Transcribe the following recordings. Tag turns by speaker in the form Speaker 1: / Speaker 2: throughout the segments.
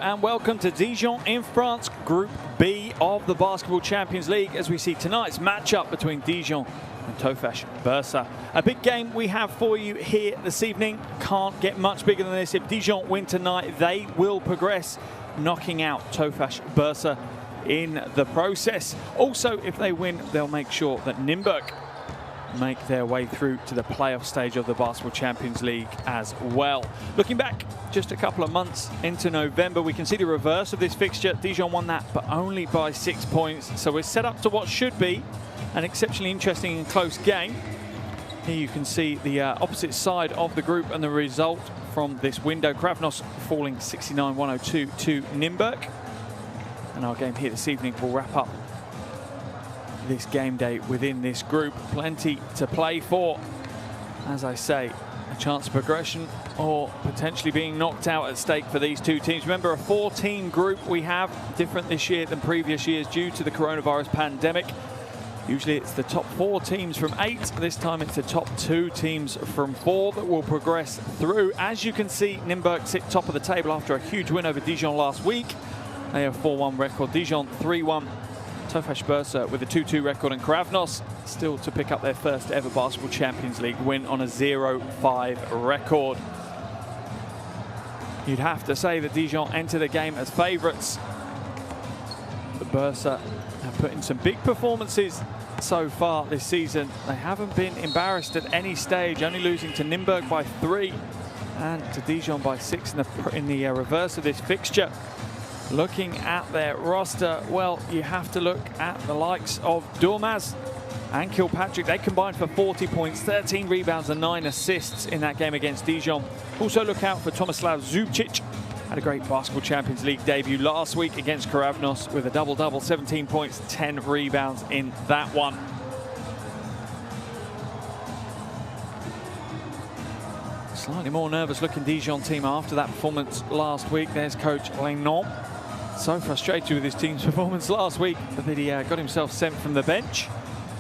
Speaker 1: and welcome to Dijon in France, Group B of the Basketball Champions League, as we see tonight's matchup between Dijon and Tofas Bursa. A big game we have for you here this evening. Can't get much bigger than this. If Dijon win tonight, they will progress, knocking out Tofas Bursa in the process. Also, if they win, they'll make sure that Nymburk make their way through to the playoff stage of the Basketball Champions League as well. Looking back just a couple of months into November, we can see the reverse of this fixture. Dijon won that, but only by 6 points. So we're set up to what should be an exceptionally interesting and close game. Here you can see the opposite side of the group and the result from this window. Kravnos falling 69-102 to Nymburk. And our game here this evening will wrap up this game day within this group. Plenty to play for. As I say, a chance of progression or potentially being knocked out at stake for these two teams. Remember, a 4-team group we have, different this year than previous years due to the coronavirus pandemic. Usually it's the top 4 teams from 8. This time it's the top 2 teams from 4 that will progress through. As you can see, Nymburk sit top of the table after a huge win over Dijon last week. They have a 4-1 record. Dijon 3-1. Tofas Bursa with a 2-2 record, and Kravnos still to pick up their first ever Basketball Champions League win on a 0-5 record. You'd have to say that Dijon enter the game as favourites. The Bursa have put in some big performances so far this season. They haven't been embarrassed at any stage, only losing to Nymburk by 3 and to Dijon by 6 in the reverse of this fixture. Looking at their roster, well, you have to look at the likes of Dormaz and Kilpatrick. They combined for 40 points, 13 rebounds and 9 assists in that game against Dijon. Also look out for Tomislav Zubcic. Had a great Basketball Champions League debut last week against Kravnos with a double-double, 17 points, 10 rebounds in that one. Slightly more nervous looking Dijon team after that performance last week. There's coach Lennon. So frustrated with his team's performance last week that he got himself sent from the bench.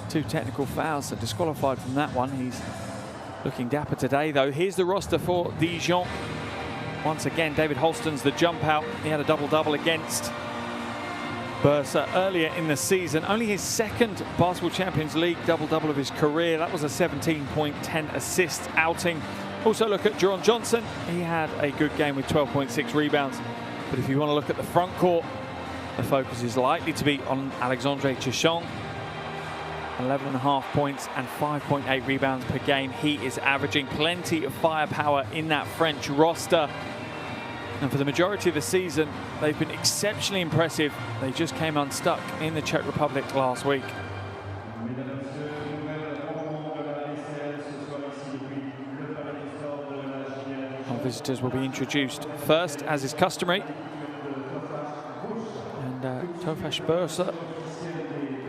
Speaker 1: 2 technical fouls, so disqualified from that one. He's looking dapper today, though. Here's the roster for Dijon. Once again, David Holston's the jump out. He had a double-double against Bursa earlier in the season. Only his second Basketball Champions League double-double of his career. That was a 17-point, 10-assist outing. Also look at Jerron Johnson. He had a good game with 12.6 rebounds. But if you want to look at the front court, the focus is likely to be on Alexandre Chichon. 11.5 points and 5.8 rebounds per game. He is averaging plenty of firepower in that French roster. And for the majority of the season, they've been exceptionally impressive. They just came unstuck in the Czech Republic last week. Our visitors will be introduced first, as is customary. And Tofas Bursa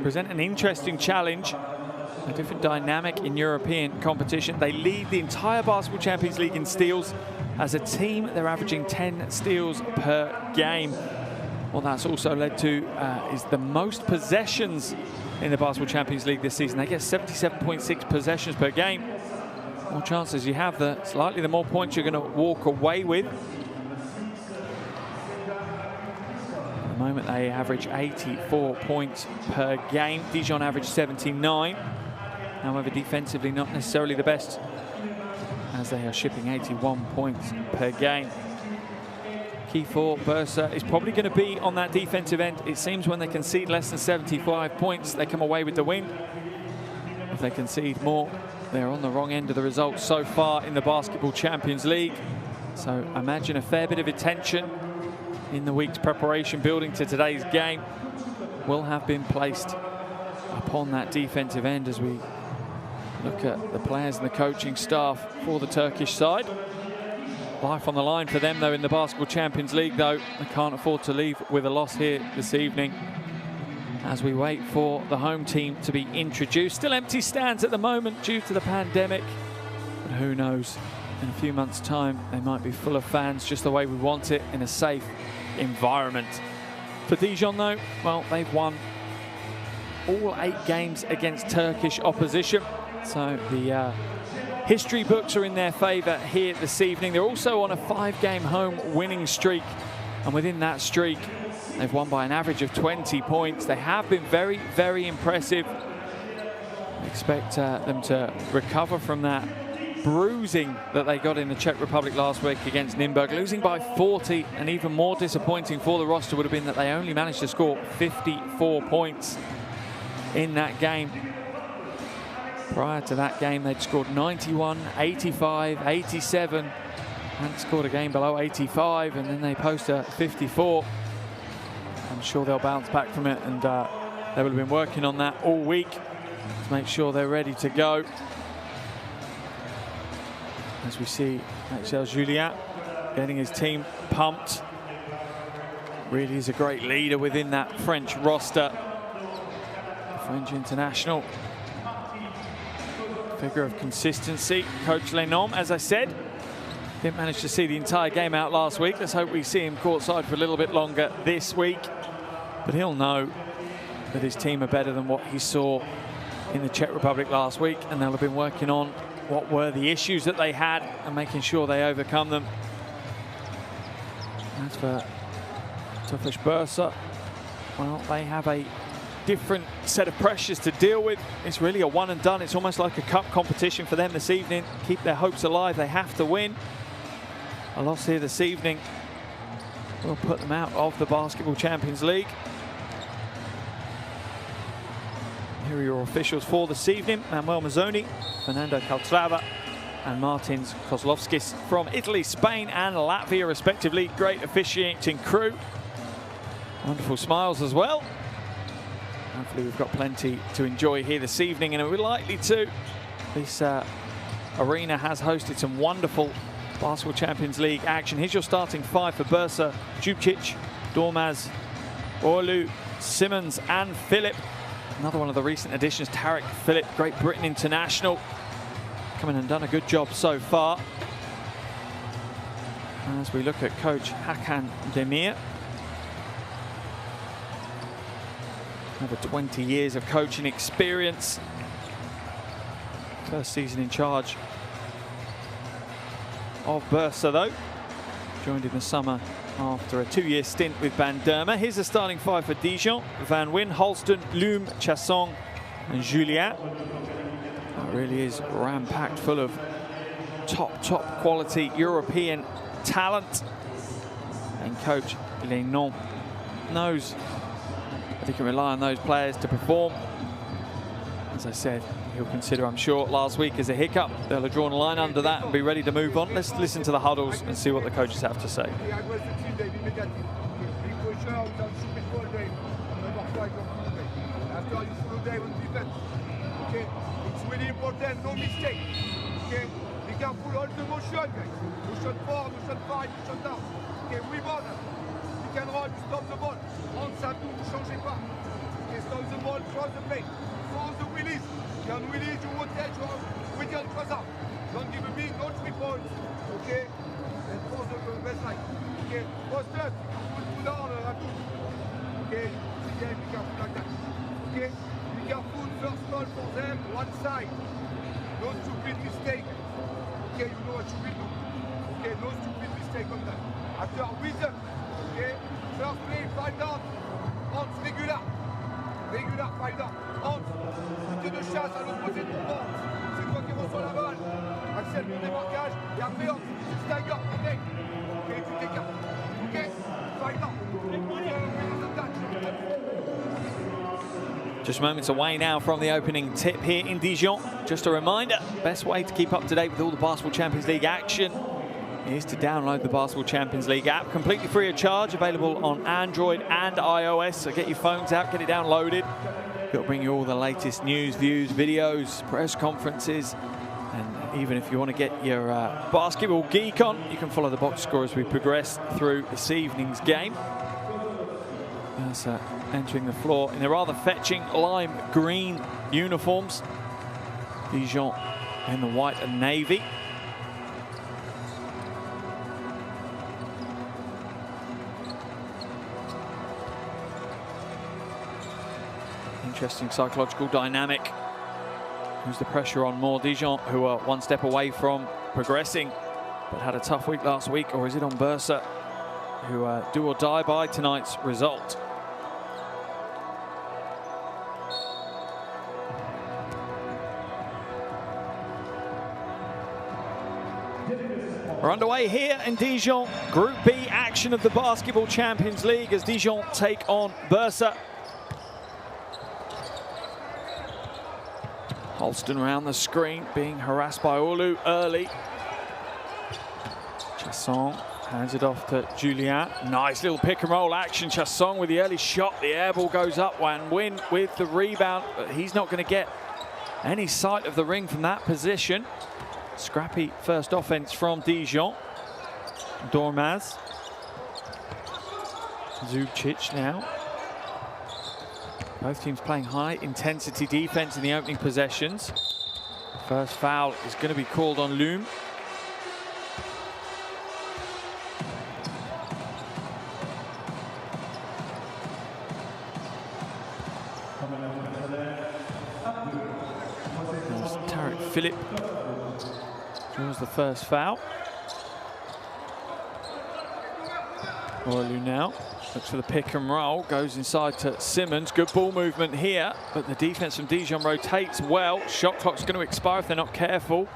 Speaker 1: present an interesting challenge, a different dynamic in European competition. They lead the entire Basketball Champions League in steals. As a team, they're averaging 10 steals per game. What that's also led to is the most possessions in the Basketball Champions League this season. They get 77.6 possessions per game. More chances you have, the slightly the more points you're going to walk away with. At the moment, they average 84 points per game. Dijon average 79. However, defensively, not necessarily the best, as they are shipping 81 points per game. Key for Bursa is probably going to be on that defensive end. It seems when they concede less than 75 points, they come away with the win. If they concede more, they're on the wrong end of the results so far in the Basketball Champions League. So imagine a fair bit of attention in the week's preparation building to today's game will have been placed upon that defensive end as we look at the players and the coaching staff for the Turkish side. Life on the line for them, though, in the Basketball Champions League, though. They can't afford to leave with a loss here this evening as we wait for the home team to be introduced. Still empty stands at the moment due to the pandemic, but who knows, in a few months' time they might be full of fans just the way we want it, in a safe environment. For Dijon, though, well, they've won all 8 games against Turkish opposition, so the history books are in their favour here this evening. They're also on a 5-game home winning streak And within that streak, they've won by an average of 20 points. They have been very, very impressive. I expect them to recover from that bruising that they got in the Czech Republic last week against Nürnberg, losing by 40, and even more disappointing for the roster would have been that they only managed to score 54 points in that game. Prior to that game, they'd scored 91, 85, 87, and scored a game below 85, and then they post a 54. I'm sure they'll bounce back from it, and they will have been working on that all week to make sure they're ready to go. As we see Axel Julien getting his team pumped. Really is a great leader within that French roster. French international. Figure of consistency. Coach Lenom, as I said, didn't manage to see the entire game out last week. Let's hope we see him courtside for a little bit longer this week. But he'll know that his team are better than what he saw in the Czech Republic last week, and they'll have been working on what were the issues that they had and making sure they overcome them. As for Tofas Bursa, well, they have a different set of pressures to deal with. It's really a one and done. It's almost like a cup competition for them this evening. Keep their hopes alive. They have to win. A loss here this evening will put them out of the Basketball Champions League. Here are your officials for this evening: Manuel Mazzoni, Fernando Caltrava, and Martins Kozlovskis from Italy, Spain, and Latvia, respectively. Great officiating crew. Wonderful smiles as well. Hopefully we've got plenty to enjoy here this evening, and we're likely to. This arena has hosted some wonderful Basketball Champions League action. Here's your starting five for Bursa: Jubcic, Dormaz, Orlu, Simmons, and Philip. Another one of the recent additions, Tarek Philip, Great Britain international. Come in and done a good job so far. As we look at coach Hakan Demir. Over 20 years of coaching experience. First season in charge of Bursa though. Joined in the summer after a 2-year stint with Van Derma. Here's the starting five for Dijon: Van Wyn, Holston, Loom, Chasson, and Julien. That really is ram-packed full of top quality European talent. And coach Lenon knows that he can rely on those players to perform. As I said, he'll consider, I'm sure, last week as a hiccup. They'll have drawn a line under that and be ready to move on. Let's listen to the huddles and see what the coaches have to say.
Speaker 2: It's really important, no mistake. Okay, be careful, hold the motion, guys. Motion forward, motion five, motion down. Okay, rebound. You can run, you stop the ball. On ça tout, ne changez pas. Okay, stop the ball, cross the play. Force the release. You can release, you rotate, you with your cross out. Don't give a big, no 3 points. Okay, and force the baseline. Okay, post up, put down a tout. Okay, yeah, be careful like that. Okay. Be careful, first ball for them, one side. No stupid mistake. Okay, you know what you will do. Okay, no stupid mistake on that. After rhythm, okay, first play, 5 down. Hands, regular. Regular, 5 down. Hands, tu de chasse à l'opposé de ton banc. C'est toi qui reçois la balle. Axel, ton démarquage. Et après, hands, stagger, okay. Okay, tu t'écartes. Okay, 5 down.
Speaker 1: Just moments away now from the opening tip here in Dijon. Just a reminder, best way to keep up to date with all the Basketball Champions League action is to download the Basketball Champions League app, completely free of charge, available on Android and iOS. So get your phones out, get it downloaded. It'll bring you all the latest news, views, videos, press conferences, and even if you want to get your basketball geek on, you can follow the box score as we progress through this evening's game. As entering the floor in their rather fetching lime green uniforms. Dijon in the white and navy. Interesting psychological dynamic. Who's the pressure on more? Dijon, who are one step away from progressing, but had a tough week last week, or is it on Bursa, who do or die by tonight's result. We're underway here in Dijon. Group B action of the Basketball Champions League as Dijon take on Bursa. Holston around the screen, being harassed by Olu early. Chasson hands it off to Julien. Nice little pick and roll action. Chasson with the early shot. The air ball goes up. Van Wyn with the rebound, but he's not going to get any sight of the ring from that position. Scrappy first offense from Dijon. Dormaz. Zubcic now. Both teams playing high intensity defense in the opening possessions. First foul is going to be called on Loom. Tarek Philip draws the first foul. Orlu now looks for the pick and roll, goes inside to Simmons. Good ball movement here, but the defense from Dijon rotates well. Shot clock's going to expire if they're not careful.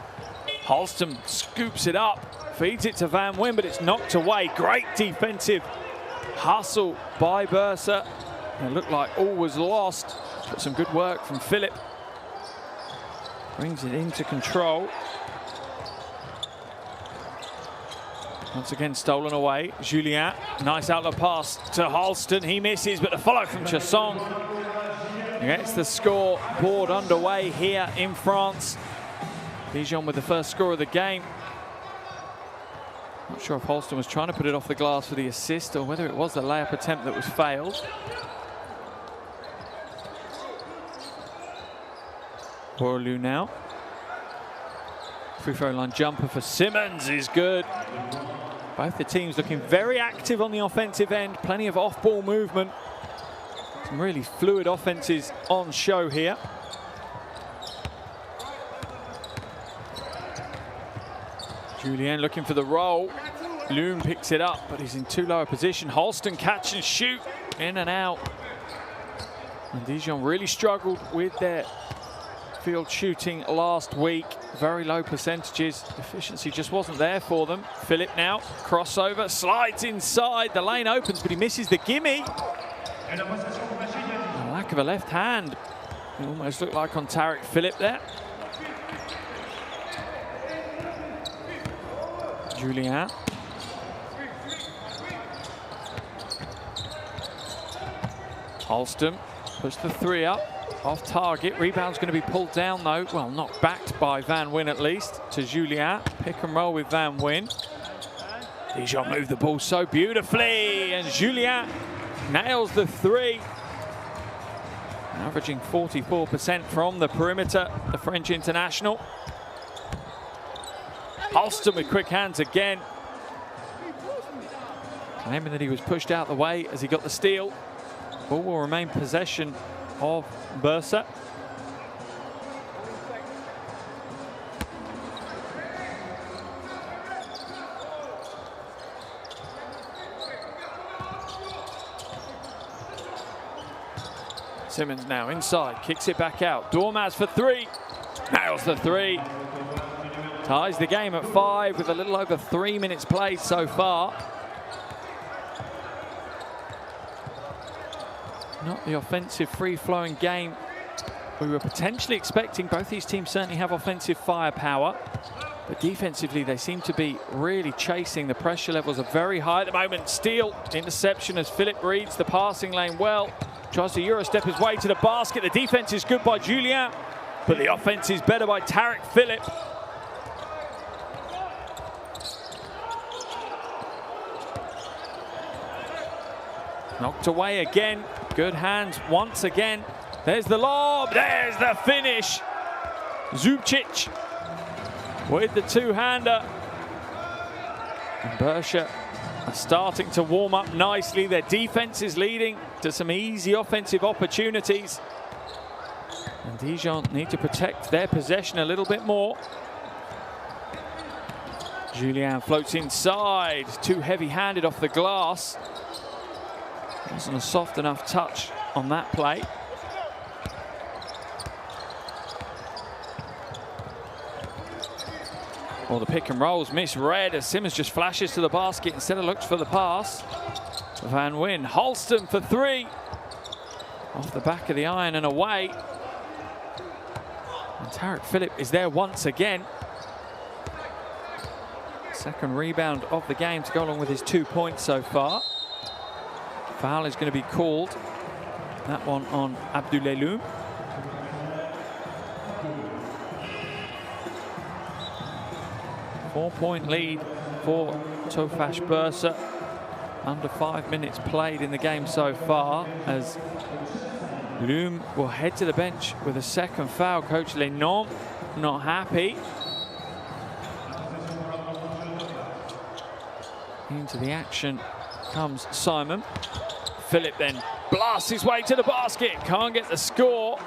Speaker 1: Holston scoops it up, feeds it to Van Wyn, but it's knocked away. Great defensive hustle by Bursa. It looked like all was lost, but some good work from Philip. Brings it into control. Once again stolen away. Julien, nice outlet pass to Holston. He misses, but the follow from Chasson gets the score board underway here in France. Dijon with the first score of the game. Not sure if Holston was trying to put it off the glass for the assist or whether it was the layup attempt that was failed. Orlu now. Free throw line jumper for Simmons is good. Both the teams looking very active on the offensive end. Plenty of off-ball movement. Some really fluid offenses on show here. Julien looking for the roll. Loom picks it up, but he's in too low a position. Holston catch and shoot, in and out. And Dijon really struggled with their field shooting last week. Very low percentages. Efficiency just wasn't there for them. Philip now, crossover, slides inside. The lane opens, but he misses the gimme. A lack of a left hand. It almost looked like on Tarek Philip there. Julien. Holston puts the three up. Off target, rebound's going to be pulled down though. Well, not backed by Van Wyn at least. To Julien, pick and roll with Van Wyn. Dijon moved the ball so beautifully, and Julien nails the three. Averaging 44% from the perimeter, the French international. Holston with quick hands again. Claiming that he was pushed out the way as he got the steal. Ball will remain possession of Bursa. Simmons now inside, kicks it back out. Dormaz for three, nails the three. Ties the game at 5 with a little over 3 minutes played so far. Not the offensive free-flowing game we were potentially expecting. Both these teams certainly have offensive firepower, but defensively they seem to be really chasing. The pressure levels are very high at the moment. Steal, interception as Philip reads the passing lane well. Tries to Euro-step his way to the basket. The defense is good by Julien, but the offense is better by Tarek Philip. Knocked away again. Good hands once again. There's the lob. There's the finish. Zubcic with the two-hander. And Bursa are starting to warm up nicely. Their defense is leading to some easy offensive opportunities. And Dijon need to protect their possession a little bit more. Julien floats inside, too heavy-handed off the glass. Wasn't a soft enough touch on that play. Well, the pick and rolls misread as Simmons just flashes to the basket instead of looks for the pass. Van Wyn, Holston for three. Off the back of the iron and away. And Tarek Phillip is there once again. Second rebound of the game to go along with his 2 points so far. Foul is going to be called. That one on Abdouleloum. Four-point lead for Tofas Bursa. Under 5 minutes played in the game so far, as Loum will head to the bench with a second foul. Coach Lenormand not happy. Into the action comes Simon. Phillip then blasts his way to the basket. Can't get the score,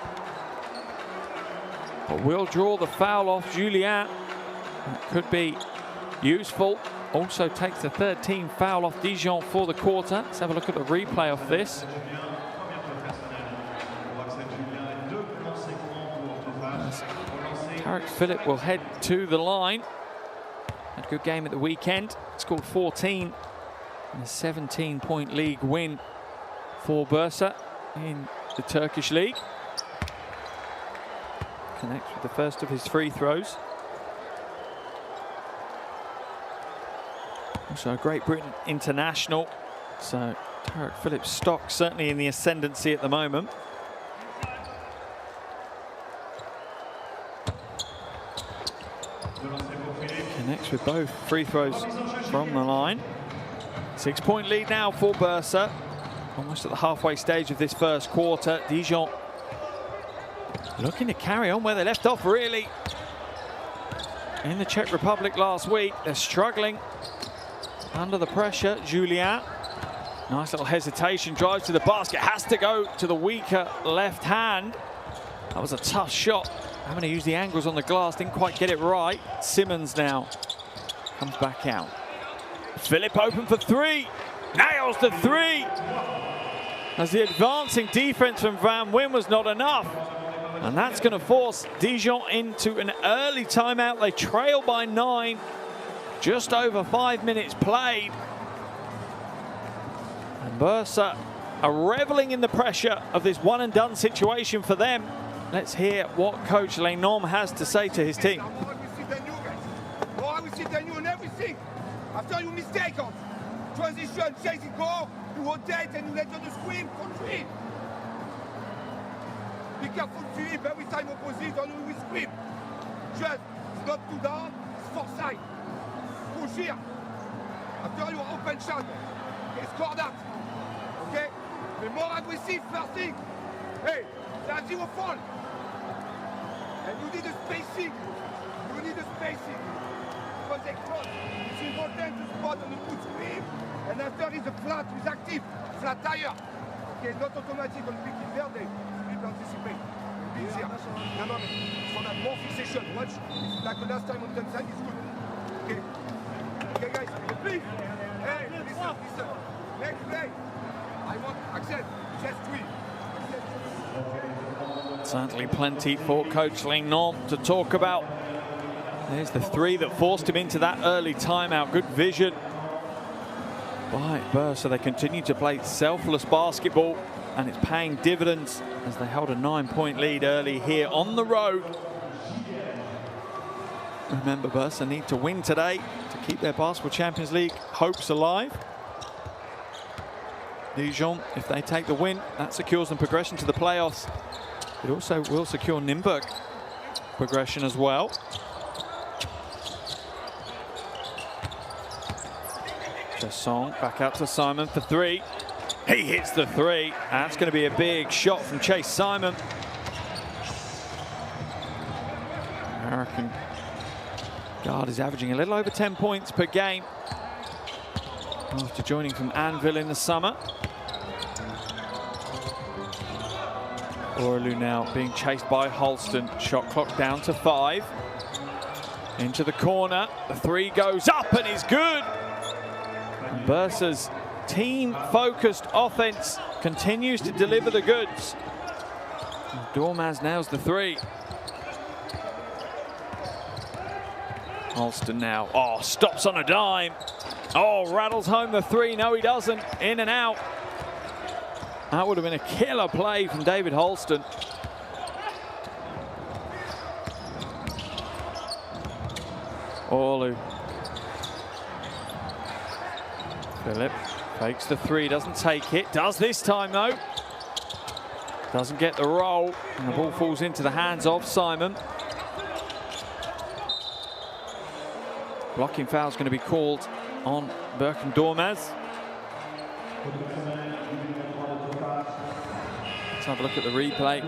Speaker 1: but will draw the foul off Julien. That could be useful. Also takes the third team foul off Dijon for the quarter. Let's have a look at the replay of this. Tarek Phillip will head to the line. Had a good game at the weekend. Scored 14 in a 17-point league win for Bursa in the Turkish league. Connects with the first of his free throws. Also a Great Britain international. So Tarek Phillip's stock certainly in the ascendancy at the moment. Connects with both free throws from the line. 6-point lead now for Bursa. Almost at the halfway stage of this first quarter. Dijon looking to carry on where they left off, really. In the Czech Republic last week, they're struggling under the pressure. Julien, nice little hesitation, drives to the basket, has to go to the weaker left hand. That was a tough shot. Having to use the angles on the glass, didn't quite get it right. Simmons now comes back out. Phillip open for three, nails the three. As the advancing defense from Van Wyn was not enough. And that's going to force Dijon into an early timeout. They trail by 9, just over 5 minutes played. And Bursa are reveling in the pressure of this one-and-done situation for them. Let's hear what Coach Lenormand has to say to his team.
Speaker 2: I will sit on you on everything. After you mistake on transition, chase it, go, you rotate and you let the screen, country. Be careful, Philippe, every time opposite on you will scream. Just, it's not too down, it's foresight. Push here. After you open shot, okay, score that. Okay? Be more aggressive first thing. Hey, that's zero fall. And you need the spacing. You need the spacing. Because they cross. It's important to spot on the good screen. And after it's a flat, it's active. Flat tire. Okay, not automatic on quick in there, they anticipate. Easier. No, for that more fixation. Watch. It's like the last time on the side, it's good. Okay. Okay, guys, please. Hey, listen. Next play. I want Axel. Just three.
Speaker 1: Certainly plenty for Coach Lenormand to talk about. There's the three that forced him into that early timeout. Good vision by Bursa. They continue to play selfless basketball, and it's paying dividends as they held a 9-point lead early here on the road. Remember, Bursa need to win today to keep their Basketball Champions League hopes alive. Dijon, if they take the win, that secures them progression to the playoffs. It also will secure Nürnberg progression as well. Chasson back out to Simon for three. He hits the three. That's going to be a big shot from Chase Simon. American guard is averaging a little over 10 points per game after joining from Anvil in the summer. Orlu now being chased by Holston. Shot clock down to 5. Into the corner, the three goes up and is good. And Bursa's team-focused offense continues to deliver the goods. And Dormaz nails the three. Alston now, oh, stops on a dime. Oh, rattles home the three. No, he doesn't. In and out. That would have been a killer play from David Holston. Orlu. Philip fakes the three, doesn't take it. Does this time, though. Doesn't get the roll. And the ball falls into the hands of Simon. Blocking foul is going to be called on Berkan Dormaz. Let's have a look at the replay.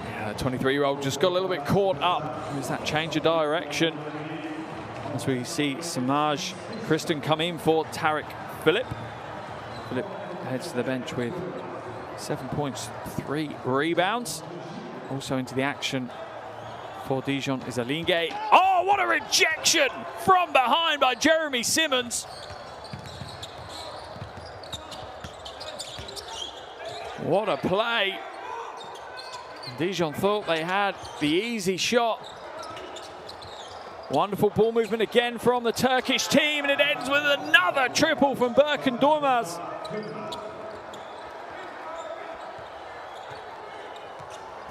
Speaker 1: Yeah, the 23-year-old just got a little bit caught up. There's that change of direction. As we see Samaj Kristen come in for Tariq Philip. Philip heads to the bench with 7 points, 3 rebounds. Also into the action for Dijon is Alinge. Oh, what a rejection from behind by Jeremy Simmons. What a play. Dijon thought they had the easy shot. Wonderful ball movement again from the Turkish team, and it ends with another triple from Berkan Dormaz.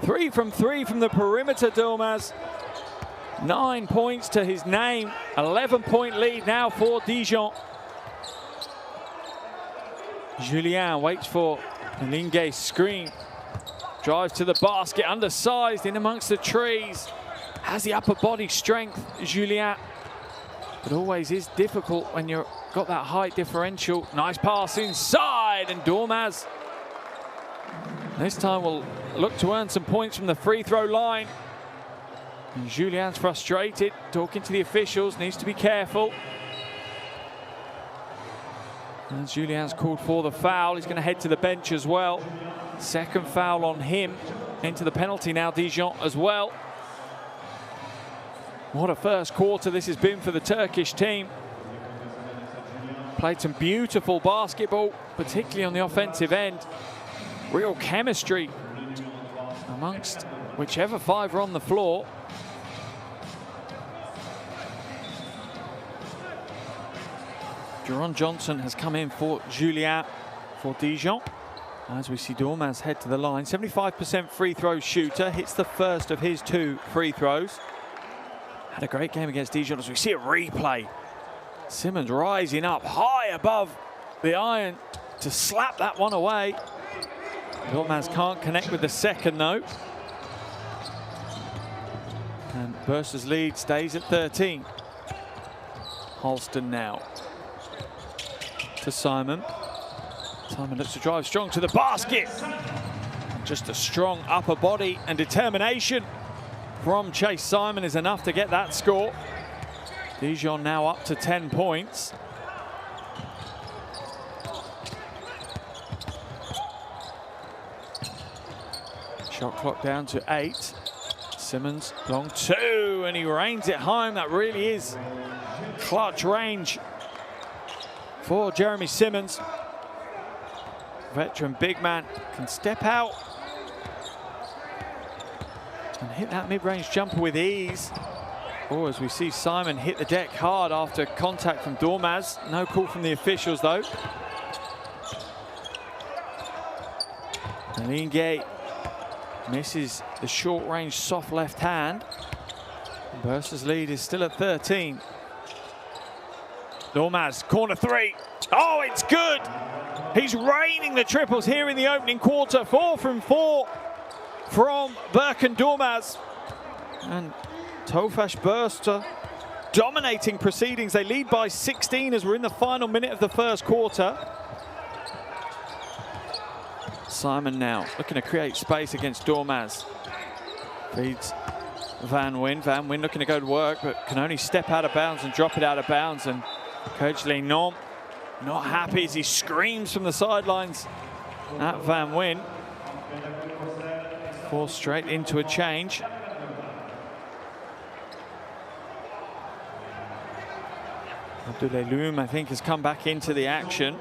Speaker 1: Three from the perimeter, Dormaz. 9 points to his name. 11-point lead now for Dijon. Julien waits for Alinge's screen. Drives to the basket, undersized in amongst the trees. Has the upper body strength, Julien. But always is difficult when you've got that height differential. Nice pass inside, and Dormaz this time will look to earn some points from the free throw line. And Julien's frustrated, talking to the officials, needs to be careful. And Julien's called for the foul. He's going to head to the bench as well. Second foul on him. Into the penalty now, Dijon as well. What a first quarter this has been for the Turkish team. Played some beautiful basketball, particularly on the offensive end. Real chemistry amongst whichever five are on the floor. Jerron Johnson has come in for Julien for Dijon. As we see Dormaz head to the line. 75% free throw shooter, hits the first of his 2 free throws. Had a great game against Dijon as we see a replay. Simmons rising up high above the iron to slap that one away. Dormaz can't connect with the second though. And Bursa's lead stays at 13. Holston now to Simon. Simon looks to drive strong to the basket. Just a strong upper body and determination from Chase Simon is enough to get that score. Dijon now up to 10 points. Shot clock down to 8. Simmons long 2, and he rains it home. That really is clutch range for Jeremy Simmons. Veteran big man can step out and hit that mid-range jumper with ease. Or as we see Simon hit the deck hard after contact from Dormaz. No call from the officials though. Alinge misses the short-range soft left hand. Bursa's lead is still at 13. Dormaz, corner 3. Oh, it's good. He's raining the triples here in the opening quarter. 4 from 4 from Berkan Dormaz. And Tofas Bursa dominating proceedings. They lead by 16 as we're in the final minute of the first quarter. Simon now looking to create space against Dormaz. Feeds Van Wyn. Van Wyn looking to go to work, but can only step out of bounds and drop it out of bounds. And Coach Lenon not happy as he screams from the sidelines at Van Wyn. Forced straight into a change. Abdouleloum, I think, has come back into the action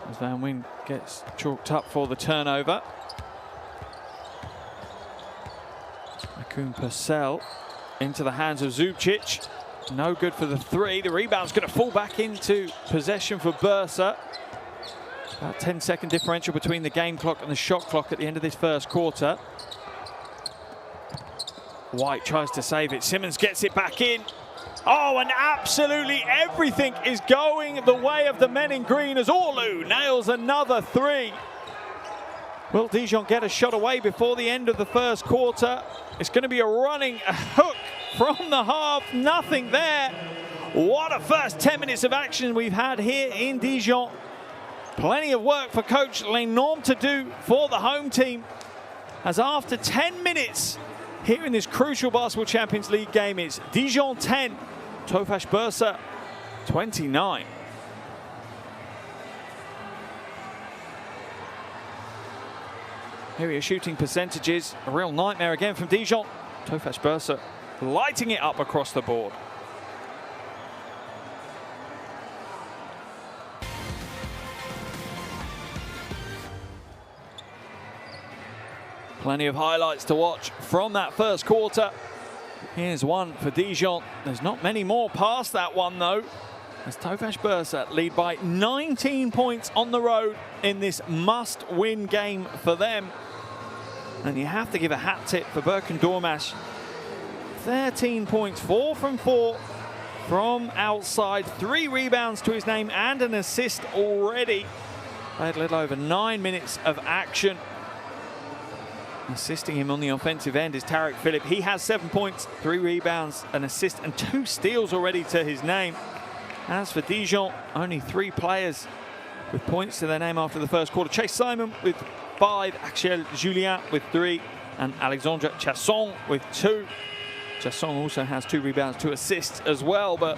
Speaker 1: as Van Wijn gets chalked up for the turnover. Akun Purcell into the hands of Zubcic. No good for the three. The rebound's going to fall back into possession for Bursa. About 10-second differential between the game clock and the shot clock at the end of this first quarter. White tries to save it. Simmons gets it back in. Oh, and absolutely everything is going the way of the men in green as Orlu nails another three. Will Dijon get a shot away before the end of the first quarter? It's going to be a running hook from the half. Nothing there. What a first 10 minutes of action we've had here in Dijon. Plenty of work for Coach Lenormand to do for the home team, as after 10 minutes here in this crucial Basketball Champions League game, it's Dijon 10, Tofas Bursa 29. Here are your shooting percentages. A real nightmare again from Dijon. Tofas Bursa lighting it up across the board. Plenty of highlights to watch from that first quarter. Here's one for Dijon. There's not many more past that one, though, as Tofas Bursa lead by 19 points on the road in this must-win game for them. And you have to give a hat tip for Birkin Dormash. 13 points, 4 from 4 from outside, 3 rebounds to his name and an assist already. Played a little over 9 minutes of action. Assisting him on the offensive end is Tariq Phillip. He has 7 points, 3 rebounds, an assist and 2 steals already to his name. As for Dijon, only 3 players with points to their name after the first quarter. Chase Simon with 5, Axel Julien with 3, and Alexandre Chasson with 2. Chasson also has 2 rebounds, 2 assists as well, but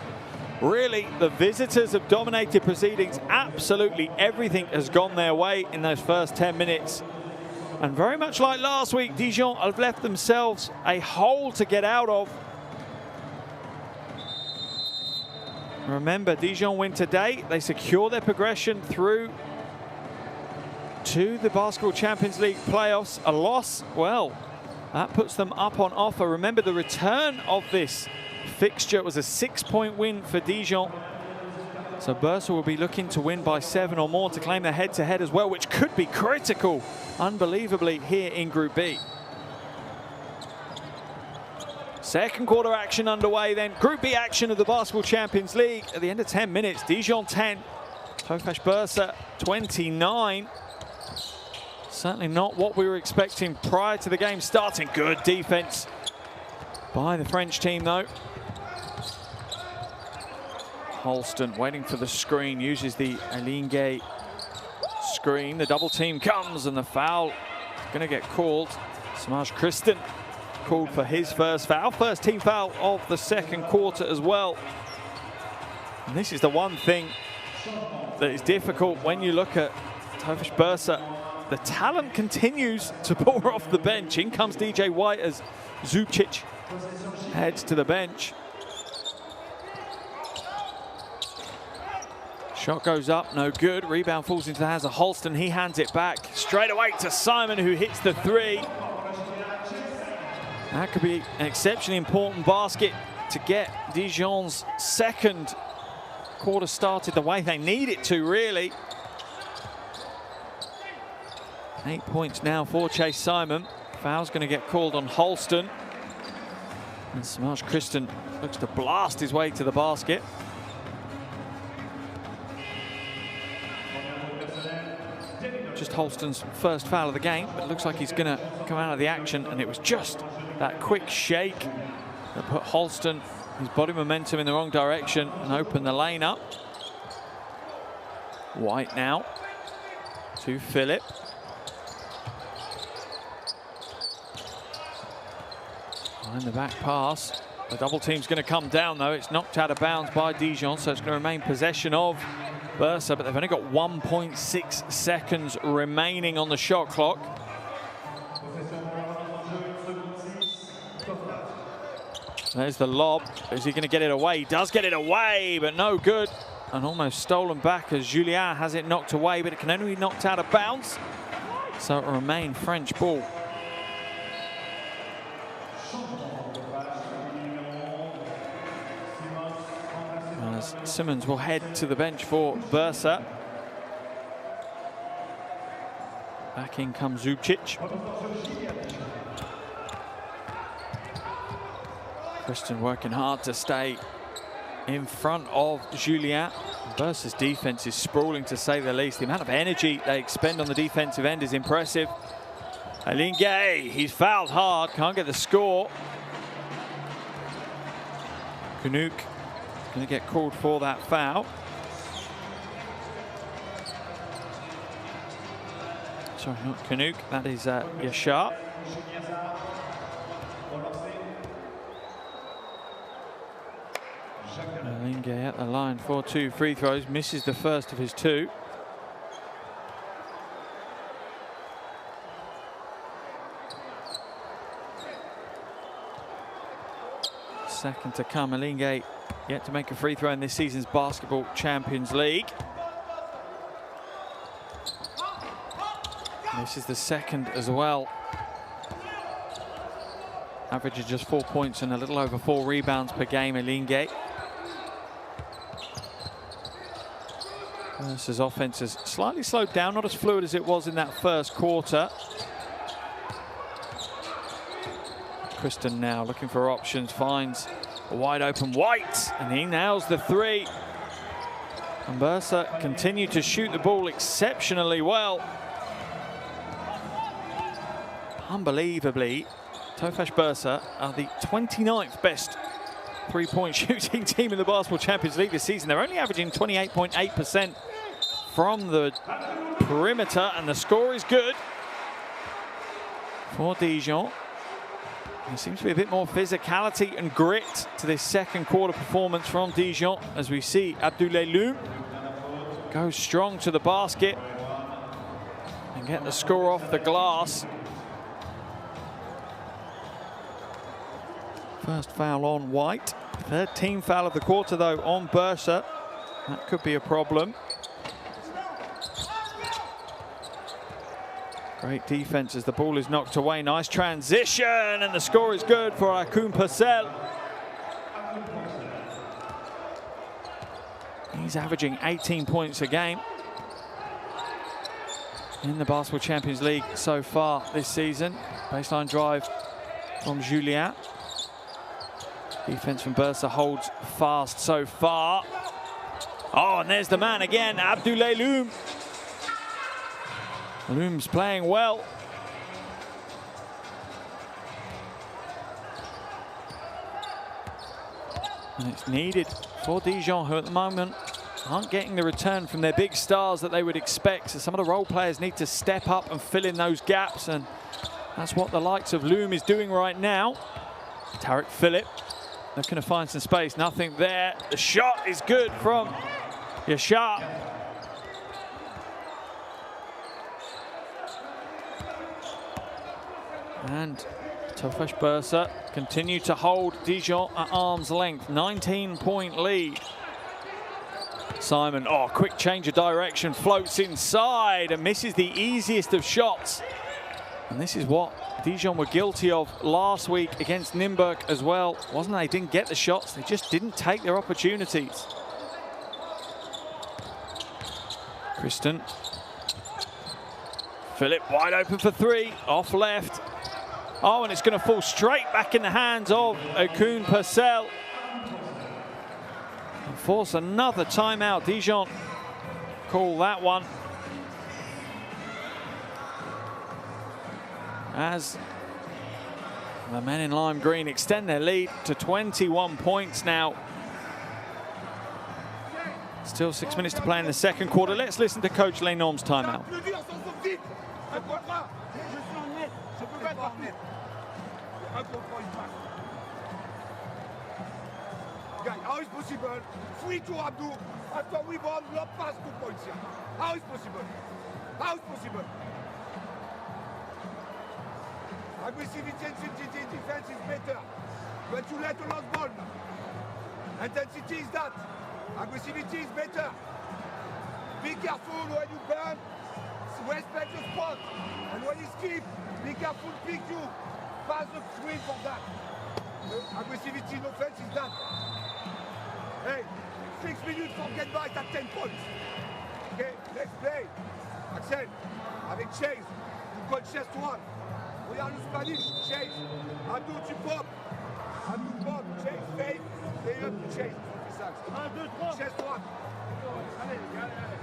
Speaker 1: really the visitors have dominated proceedings. Absolutely everything has gone their way in those first 10 minutes. And very much like last week, Dijon have left themselves a hole to get out of. Remember, Dijon win today. They secure their progression through to the Basketball Champions League playoffs. A loss, well, that puts them up on offer. Remember, the return of this fixture was a 6-point win for Dijon. So Bursa will be looking to win by 7 or more to claim their head-to-head as well, which could be critical, unbelievably, here in Group B. Second quarter action underway then. Group B action of the Basketball Champions League. At the end of 10 minutes, Dijon 10, Tofas Bursa 29. Certainly not what we were expecting prior to the game starting. Good defense by the French team, though. Holston waiting for the screen, uses the Alingue screen. The double team comes and the foul is going to get called. Samaj Kristen called for his first foul. First team foul of the second quarter as well. And this is the one thing that is difficult when you look at Tofas Bursa. The talent continues to pour off the bench. In comes DJ White as Zubcic heads to the bench. Shot goes up, no good. Rebound falls into the hands of Holston. He hands it back straight away to Simon, who hits the 3. That could be an exceptionally important basket to get Dijon's second quarter started the way they need it to, really. 8 points now for Chase Simon. Foul's going to get called on Holston. And Samaj Kristen looks to blast his way to the basket. Just Holston's first foul of the game, but it looks like he's going to come out of the action, and it was just that quick shake that put Holston, his body momentum, in the wrong direction and opened the lane up. White now to Phillip. Behind the back pass. The double team's going to come down, though. It's knocked out of bounds by Dijon, so it's going to remain possession of Bursa, but they've only got 1.6 seconds remaining on the shot clock. So there's the lob. Is he going to get it away? He does get it away, but no good. And almost stolen back as Julien has it knocked away, but it can only be knocked out of bounds. So it will remain French ball. As Simmons will head to the bench for Bursa. Back in comes Zubcic. Kristen working hard to stay in front of Julien. Bursa's defense is sprawling, to say the least. The amount of energy they expend on the defensive end is impressive. Gameday, he's fouled hard, can't get the score. Canuck going to get called for that foul. Sorry, not Canuck, that is Yashar. Linge at the line for 2 free throws, misses the first of his 2. Second to come. Linge yet to make a free throw in this season's Basketball Champions League. This is the second as well. Average of just 4 points and a little over 4 rebounds per game, Linge. Bursa's offense has slightly slowed down, not as fluid as it was in that first quarter. Kristen now looking for options, finds a wide open White, and he nails the 3. And Bursa continue to shoot the ball exceptionally well. Unbelievably, Tofas Bursa are the 29th best 3-point shooting team in the Basketball Champions League this season. They're only averaging 28.8% from the perimeter, and the score is good for Dijon. There seems to be a bit more physicality and grit to this second quarter performance from Dijon, as we see Abdoulaye Loum go strong to the basket and get the score off the glass. First foul on White. 3rd team foul of the quarter, though, on Bursa. That could be a problem. Great defense as the ball is knocked away. Nice transition, and the score is good for Akoun Purcell. He's averaging 18 points a game in the Basketball Champions League so far this season. Baseline drive from Julien. Defense from Bursa holds fast so far. Oh, and there's the man again, Abdoulaye Loum. Loum's playing well. And it's needed for Dijon, who at the moment aren't getting the return from their big stars that they would expect. So some of the role players need to step up and fill in those gaps, and that's what the likes of Loum is doing right now. Tarek Phillip looking to find some space, nothing there. The shot is good from Yashar. And Tofas Bursa continue to hold Dijon at arm's length. 19-point lead. Simon, oh, quick change of direction, floats inside and misses the easiest of shots. And this is what Dijon were guilty of last week against Nymburk as well, wasn't they? Didn't get the shots, they just didn't take their opportunities. Kristen. Phillip wide open for 3, off left. Oh, and it's going to fall straight back in the hands of Akoun Purcell. And force another timeout. Dijon call that one. As the men in lime green extend their lead to 21 points now. Still 6 minutes to play in the second quarter. Let's listen to Coach Lenormand's timeout.
Speaker 2: How is possible? Free to Abdou. After rebound, lob pass 2 points here. How is possible? How is possible? Aggressive intensity defense is better. But you let a lost ball now. Intensity is that. Aggressivity is better. Be careful when you burn. Respect the spot. And when you skip, be careful, pick you. Pass the screen for that. Aggressivity in offense is that. Hey, 6 minutes for get back at 10 points. Okay, let's play. Axel, avec Chase, you got chest one. Regarde le Spanish, Chase. Abdou, tu pop. Abdou, pop. Chase, fade. Stay up to Chase. 1, 2, 3. Chest one. Allez, allez.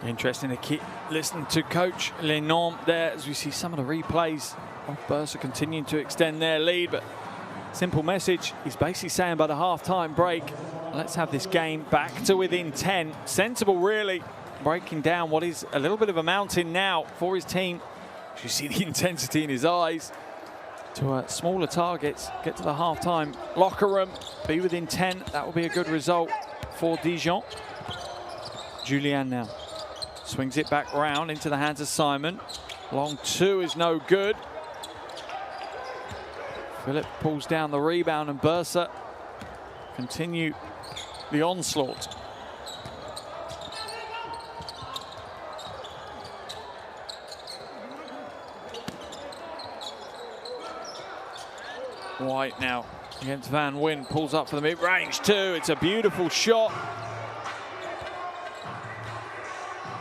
Speaker 1: Interesting to keep listening to Coach Lenormand there as we see some of the replays of Bursa continuing to extend their lead. But simple message, he's basically saying by the half-time break, let's have this game back to within 10. Sensible, really, breaking down what is a little bit of a mountain now for his team. You see the intensity in his eyes. To smaller targets, get to the half-time locker room, be within 10. That will be a good result for Dijon. Julien now. Swings it back round into the hands of Simon. Long two is no good. Philip pulls down the rebound and Bursa continue the onslaught. White now against Van Wyn, pulls up for the mid-range two. It's a beautiful shot.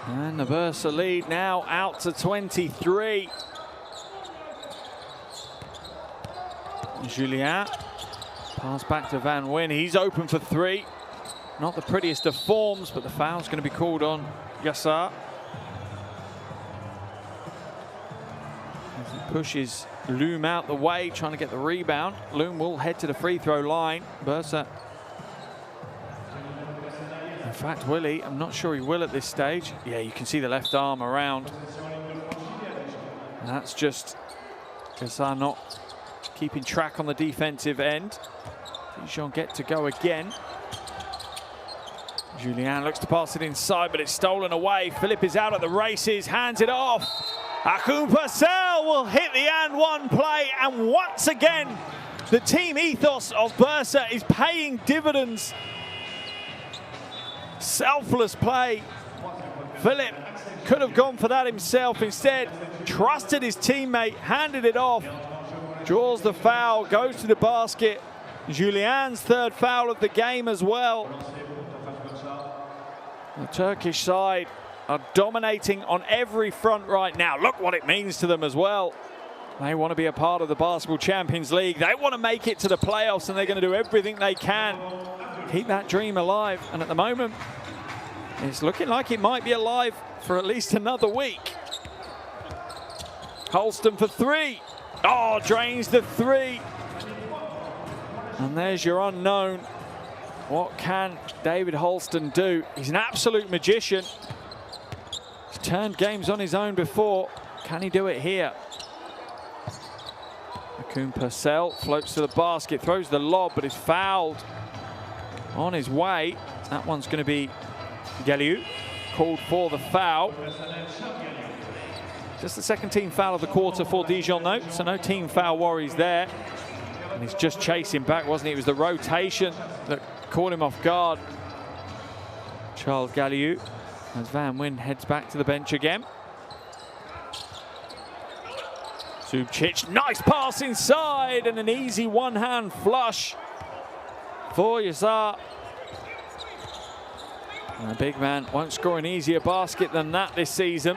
Speaker 1: And the Bursa lead now out to 23. Julien, pass back to Van Wyn. He's open for three. Not the prettiest of forms, but the foul's going to be called on Yassar. As he pushes Loom out the way, trying to get the rebound. Loom will head to the free throw line. Bursa. In fact, will he? I'm not sure he will at this stage. Yeah, you can see the left arm around. And that's just Yassar not keeping track on the defensive end. Dijon get to go again. Julien looks to pass it inside, but it's stolen away. Philip is out at the races, hands it off. Akoum Purcell will hit the and one play, and once again, the team ethos of Bursa is paying dividends. Selfless play. Philip could have gone for that himself. Instead, trusted his teammate, handed it off, draws the foul, goes to the basket. Julien's third foul of the game as well. The Turkish side are dominating on every front right now. Look what it means to them as well. They want to be a part of the Basketball Champions League. They want to make it to the playoffs, and they're going to do everything they can. Keep that dream alive. And at the moment, it's looking like it might be alive for at least another week. Holston for three. Oh, drains the three. And there's your unknown. What can David Holston do? He's an absolute magician. He's turned games on his own before. Can he do it here? Akoum Purcell floats to the basket, throws the lob, but is fouled on his way. That one's going to be Galliou, called for the foul. Just the second team foul of the quarter for Dijon, though, so no team foul worries there. And he's just chasing back, wasn't he? It was the rotation that caught him off guard. Charles Galliou, as Van Wyn heads back to the bench again. Zubcic, nice pass inside, and an easy one-hand flush for Yassar. And the big man won't score an easier basket than that this season.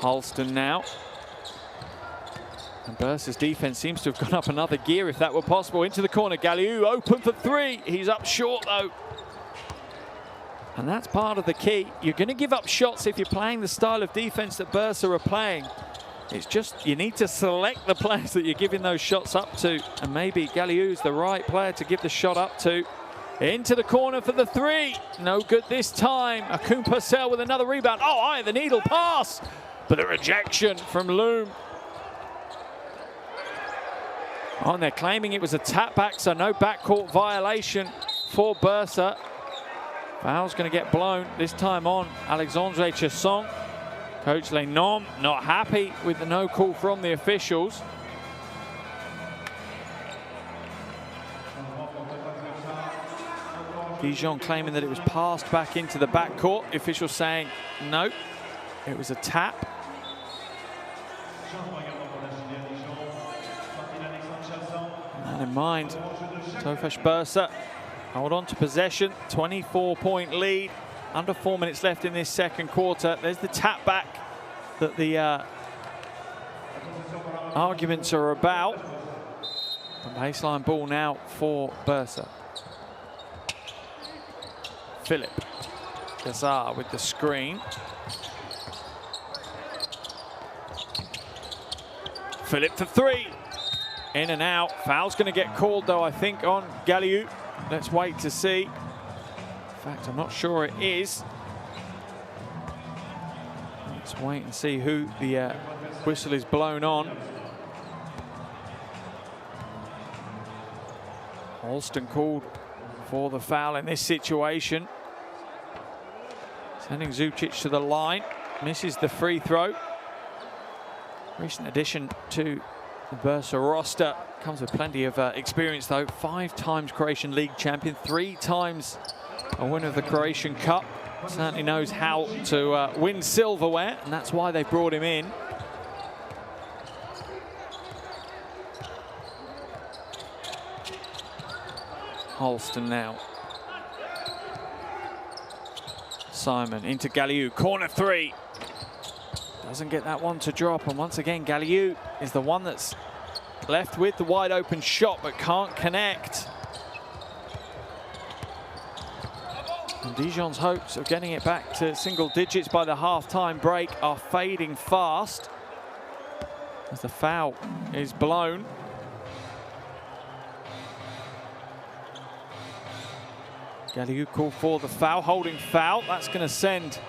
Speaker 1: Holston now. And Bursa's defense seems to have gone up another gear, if that were possible. Into the corner, Galliou open for three. He's up short, though. And that's part of the key. You're going to give up shots if you're playing the style of defense that Bursa are playing. It's just, you need to select the players that you're giving those shots up to. And maybe Galliou's the right player to give the shot up to. Into the corner for the three. No good this time. Akoum Purcell with another rebound. Oh, eye of the needle pass. But a rejection from Loom. Oh, and they're claiming it was a tap back, so no backcourt violation for Bursa. Foul's going to get blown, this time on Alexandre Chesson. Coach Lenormand not happy with the no call from the officials. Dijon claiming that it was passed back into the backcourt. The official saying no, it was a tap. And in mind, Tofas Bursa hold on to possession, 24-point lead, under 4 minutes left in this second quarter. There's the tap back that the arguments are about. A baseline ball now for Bursa. Philip Gazar with the screen. Philip for three. In and out. Foul's going to get called, though, I think, on Galliou. Let's wait to see. In fact, I'm not sure it is. Let's wait and see who the whistle is blown on. Alston called for the foul in this situation. Sending Zucic to the line. Misses the free throw. Recent addition to the Bursa roster. Comes with plenty of experience, though. 5 times Croatian League champion, 3 times a winner of the Croatian Cup. Certainly knows how to win silverware, and that's why they brought him in. Alston now. Simon into Galliou, corner three. Doesn't get that one to drop, and once again Galliou is the one that's left with the wide open shot but can't connect. And Dijon's hopes of getting it back to single digits by the half-time break are fading fast as the foul is blown. Galliou called for the foul, holding foul. That's going to send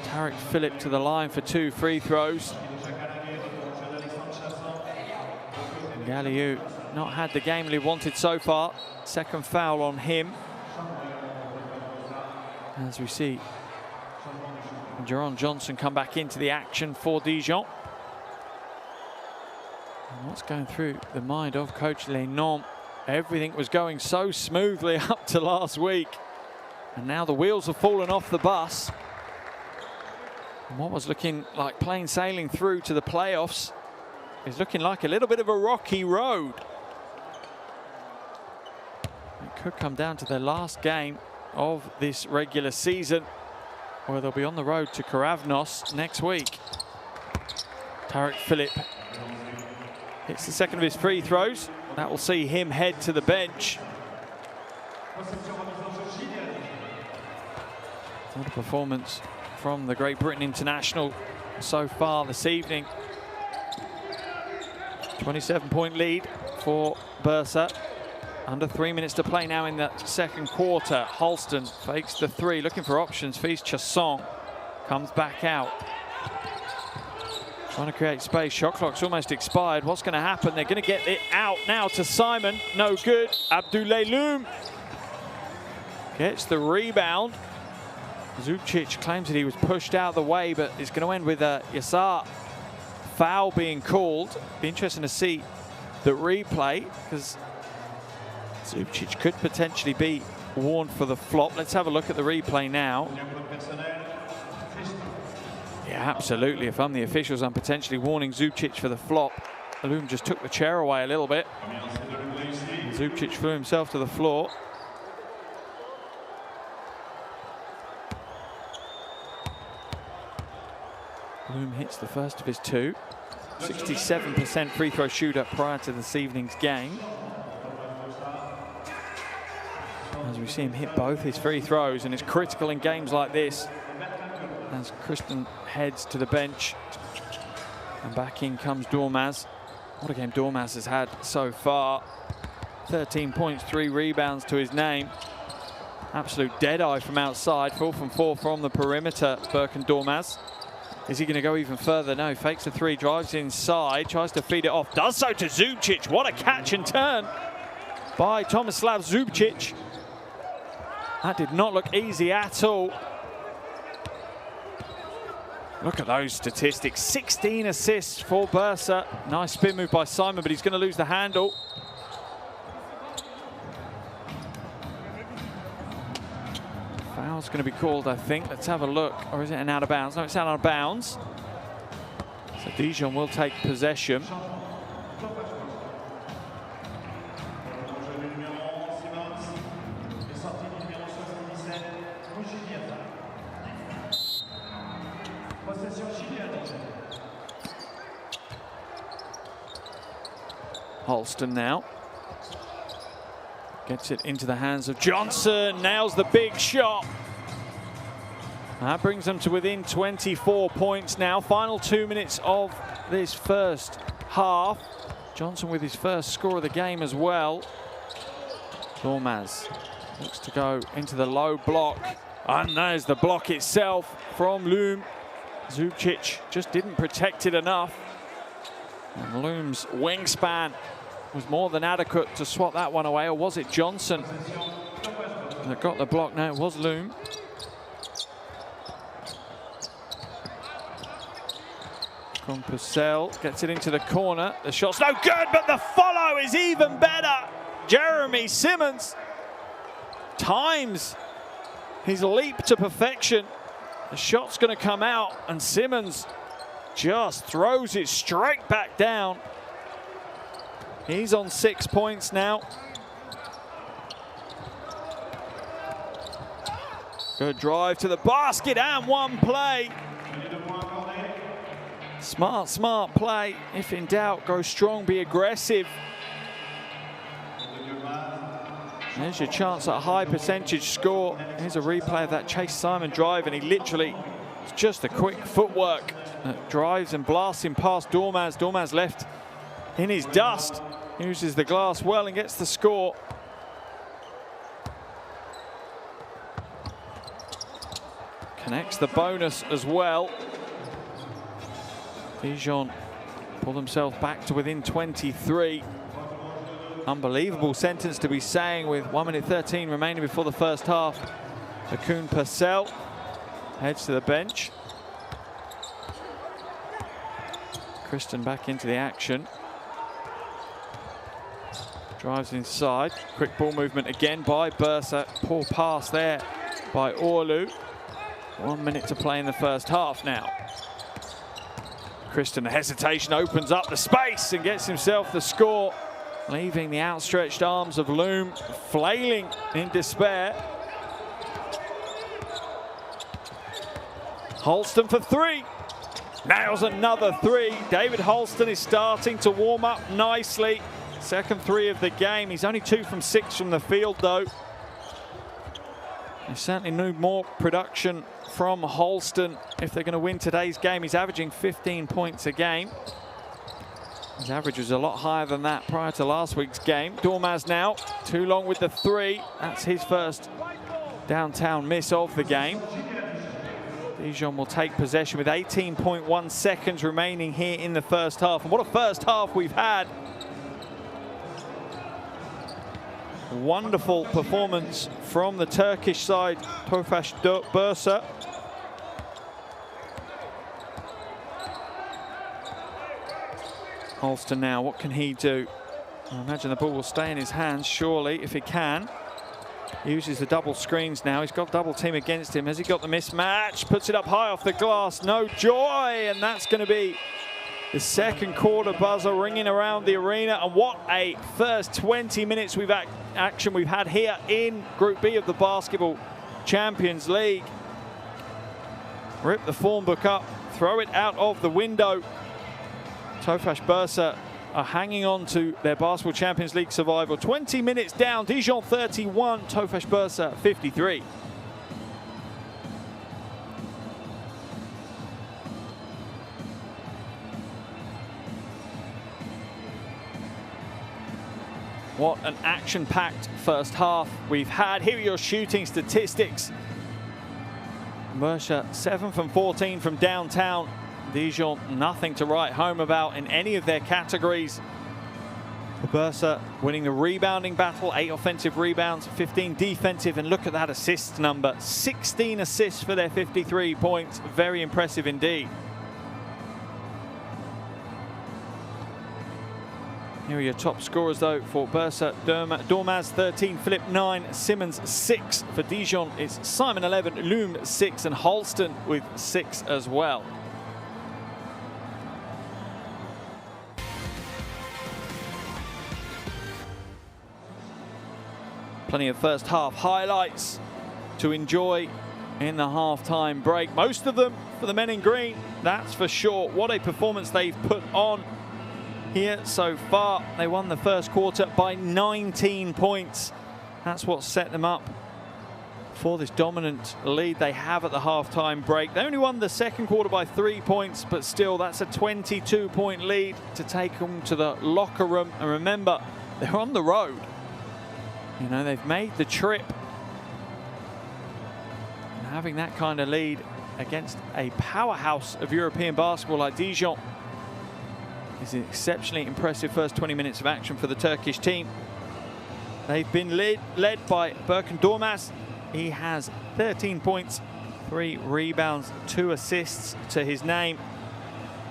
Speaker 1: Tarek Philip to the line for 2 free throws. Galliou not had the game he wanted so far. Second foul on him. As we see Jerron Johnson come back into the action for Dijon. And what's going through the mind of Coach Lenon? Everything was going so smoothly up to last week, and now the wheels have fallen off the bus. And what was looking like plain sailing through to the playoffs is looking like a little bit of a rocky road. It could come down to their last game of this regular season, where they'll be on the road to Karavnos next week. Tarek Philip hits the second of his free throws. That will see him head to the bench. What a performance from the Great Britain international so far this evening. 27-point lead for Bursa. Under 3 minutes to play now in the second quarter. Halston fakes the three, looking for options. Fees Chasson comes back out. Trying to create space. Shot clock's almost expired. What's going to happen? They're going to get it out now to Simon. No good. Abdoulaye Loum gets the rebound. Zucic claims that he was pushed out of the way, but it's going to end with a Yassar foul being called. Be interesting to see the replay, because Zucic could potentially be warned for the flop. Let's have a look at the replay now. Yeah, absolutely. If I'm the officials, I'm potentially warning Zucic for the flop. Loum just took the chair away a little bit. Zucic threw himself to the floor. Loum hits the first of his 2. 67% free throw shooter prior to this evening's game. As we see him hit both his free throws, and it's critical in games like this. As Kristen heads to the bench, and back in comes Dormaz. What a game Dormaz has had so far. 13 points, 3 rebounds to his name. Absolute dead-eye from outside. 4 from 4 from the perimeter, Berkan Dormaz. Is he going to go even further? No, fakes the 3, drives inside, tries to feed it off. Does so to Zucic. What a catch and turn by Tomislav Zucic. That did not look easy at all. Look at those statistics. 16 assists for Bursa. Nice spin move by Simon, but he's going to lose the handle. Foul's going to be called, I think. Let's have a look. Or is it an out of bounds? No, it's out of bounds. So Dijon will take possession. Holston now. Gets it into the hands of Johnson, nails the big shot. That brings them to within 24 points now. Final 2 minutes of this first half. Johnson with his first score of the game as well. Dormaz looks to go into the low block. And there's the block itself from Loom. Zubcic just didn't protect it enough. And Loom's wingspan was more than adequate to swat that one away, or was it Johnson that got the block? No, it was Loom. Purcell gets it into the corner. The shot's no good, but the follow is even better. Jeremy Simmons times his leap to perfection. The shot's going to come out, and Simmons just throws it straight back down. He's on 6 points now. Good drive to the basket and one play. Smart play. If in doubt, go strong, be aggressive. There's your chance at a high percentage score. Here's a replay of that Chase Simon drive, and he literally, it's just a quick footwork that drives and blasts him past Dormaz. Dormaz left in his dust. Uses the glass well and gets the score. Connects the bonus as well. Dijon pull themselves back to within 23. Unbelievable sentence to be saying with 1 minute 13 remaining before the first half. Akun Purcell heads to the bench. Kristen back into the action. Drives inside. Quick ball movement again by Bursa. Poor pass there by Orlu. 1 minute to play in the first half now. Kristen, the hesitation, opens up the space and gets himself the score, leaving the outstretched arms of Loom flailing in despair. Holston for three. Nails another three. David Holston is starting to warm up nicely. Second three of the game. He's only 2 from 6 from the field, though. They certainly need more production from Holston if they're going to win today's game. He's averaging 15 points a game. His average was a lot higher than that prior to last week's game. Dormaz now, too long with the three. That's his first downtown miss of the game. Dijon will take possession with 18.1 seconds remaining here in the first half. And what a first half we've had. Wonderful performance from the Turkish side, Tofas Bursa. Holston now, what can he do? I imagine the ball will stay in his hands, surely, if he can. Uses the double screens now. He's got double team against him. Has he got the mismatch? Puts it up high off the glass. No joy, and that's going to be the second quarter buzzer ringing around the arena. And what a first 20 minutes action we've had here in Group B of the Basketball Champions League. Rip the form book up, throw it out of the window. Tofas Bursa are hanging on to their Basketball Champions League survival. 20 minutes down, Dijon 31, Tofas Bursa 53. What an action-packed first half we've had. Here are your shooting statistics. Bursa 7 from 14 from downtown. Dijon, nothing to write home about in any of their categories. Bursa winning the rebounding battle, 8 offensive rebounds, 15 defensive, and look at that assist number. 16 assists for their 53 points. Very impressive indeed. Here are your top scorers, though, for Bursa. Dormaz 13, Philip 9, Simmons 6. For Dijon, it's Simon 11, Loom 6, and Holston with 6 as well. Plenty of first half highlights to enjoy in the half-time break. Most of them for the men in green, that's for sure. What a performance they've put on here so far. They won the first quarter by 19 points. That's what set them up for this dominant lead they have at the half-time break. They only won the second quarter by 3 points, but still that's a 22-point lead to take them to the locker room. And remember, they're on the road. You know, they've made the trip. And having that kind of lead against a powerhouse of European basketball like Dijon is an exceptionally impressive first 20 minutes of action for the Turkish team. They've been led by Berkan Dormaz. He has 13 points, 3 rebounds, 2 assists to his name.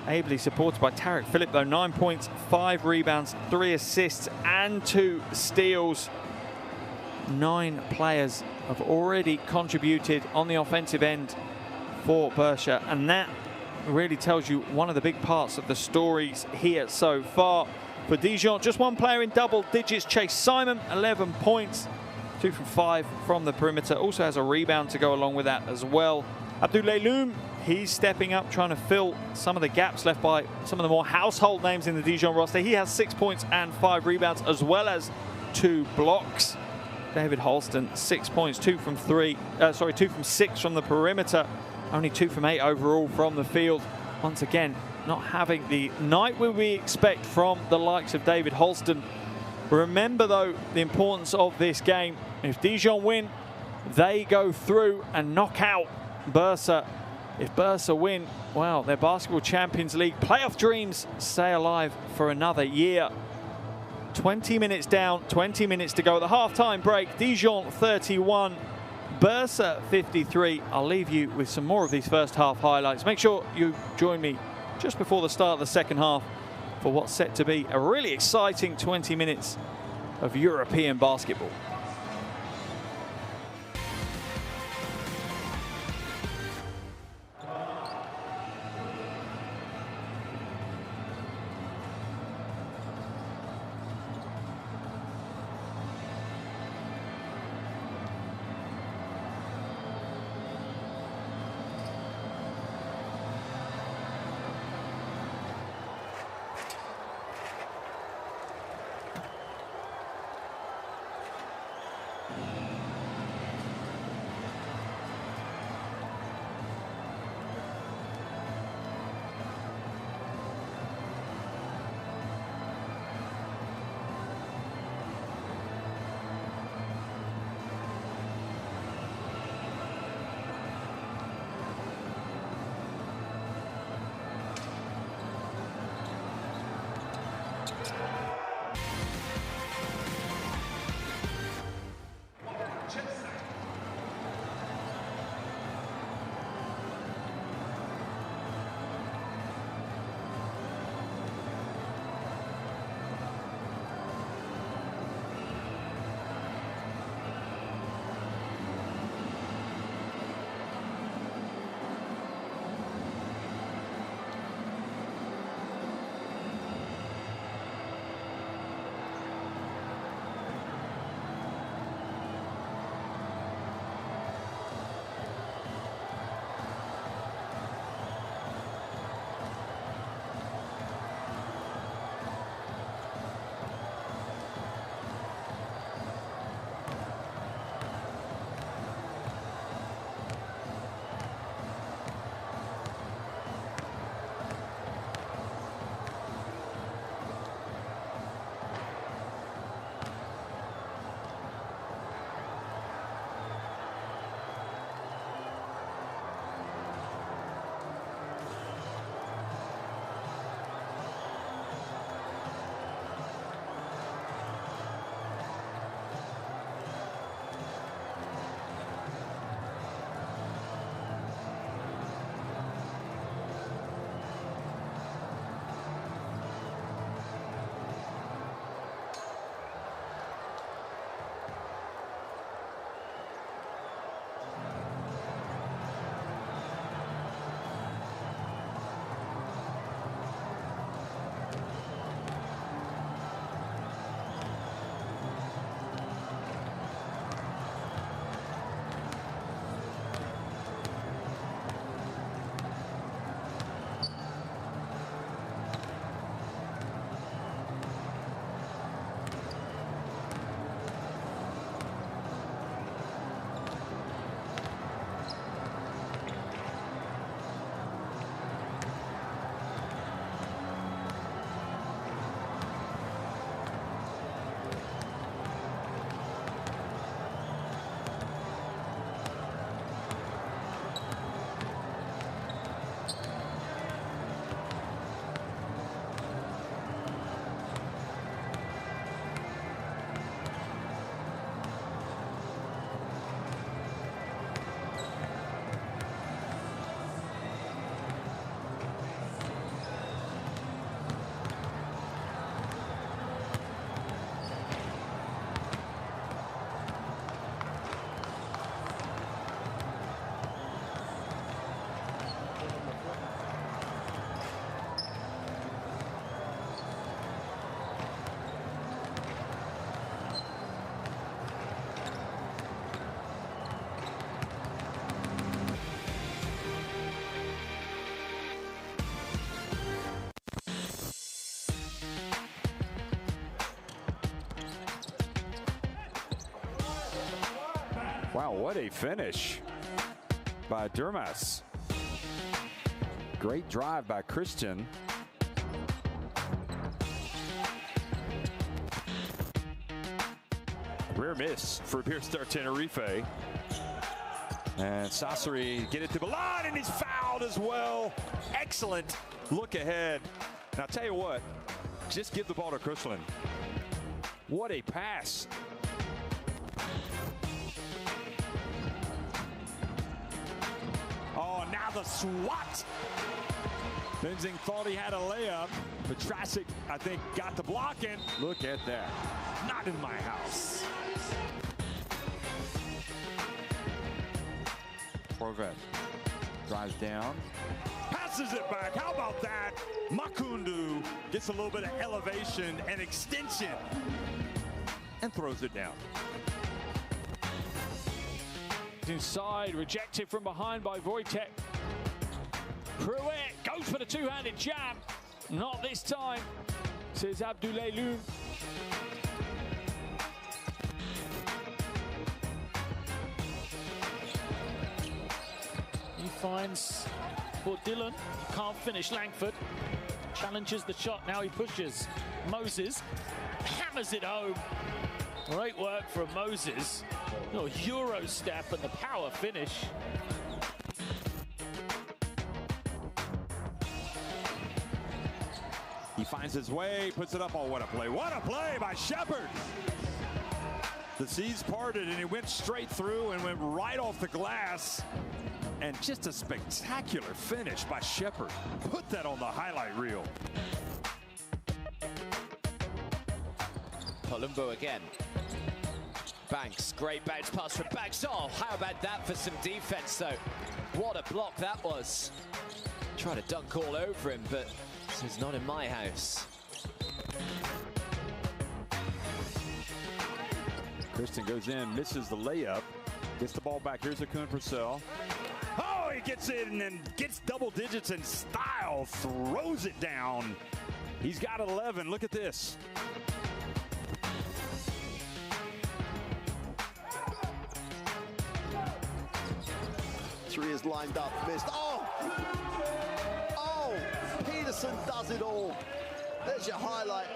Speaker 1: Ably supported by Tarek Philip, though, 9 points, 5 rebounds, 3 assists, and 2 steals. 9 players have already contributed on the offensive end for Bursa, and that really tells you one of the big parts of the stories here so far. For Dijon, just one player in double digits, Chase Simon, 11 points, 2 from 5 from the perimeter. Also has a rebound to go along with that as well. Abdoulaye Loum, he's stepping up, trying to fill some of the gaps left by some of the more household names in the Dijon roster. He has 6 points and 5 rebounds, as well as 2 blocks. David Holston, 6 points, 2 from 6 from the perimeter, only 2 from 8 overall from the field. Once again, not having the night we expect from the likes of David Holston. Remember, though, the importance of this game. If Dijon win, they go through and knock out Bursa. If Bursa win, well, their Basketball Champions League playoff dreams stay alive for another year. 20 minutes down, 20 minutes to go at the half-time break. Dijon 31, Bursa 53. I'll leave you with some more of these first half highlights. Make sure you join me just before the start of the second half for what's set to be a really exciting 20 minutes of European basketball.
Speaker 3: Wow, what a finish by Durmas. Great drive by Christian. Rare miss for Beer Star Tenerife. And Sassari get it to the line, and he's fouled as well. Excellent look ahead. And I'll tell you what, just give the ball to Christian. What a pass. Oh, now the swat. Benzing thought he had a layup, but Trasic, I think, got the block in. Look at that. Not in my house. Corvette drives down, passes it back. How about that? Makundu gets a little bit of elevation and extension and throws it down.
Speaker 1: Inside, rejected from behind by Wojtek. Pruitt goes for the two-handed jam. Not this time, says Abdoulaye Loum. He finds for Dillon, can't finish. Langford challenges the shot, now he pushes. Moses hammers it home. Great work from Moses. Little Euro step and the power finish.
Speaker 3: He finds his way, puts it up. Oh, what a play. What a play by Shepard. The seas parted and he went straight through and went right off the glass. And just a spectacular finish by Shepard. Put that on the highlight reel.
Speaker 4: Columbo again. Banks, great bounce pass from Banks. Oh, how about that for some defense, though? What a block that was. Try to dunk all over him, but this is not in my house.
Speaker 3: Christian goes in, misses the layup, gets the ball back. Here's Akun Purcell. Oh, he gets it and then gets double digits in style, throws it down. He's got 11. Look at this.
Speaker 5: Three is lined up, missed. Oh! Oh! Peterson does it all. There's your highlight.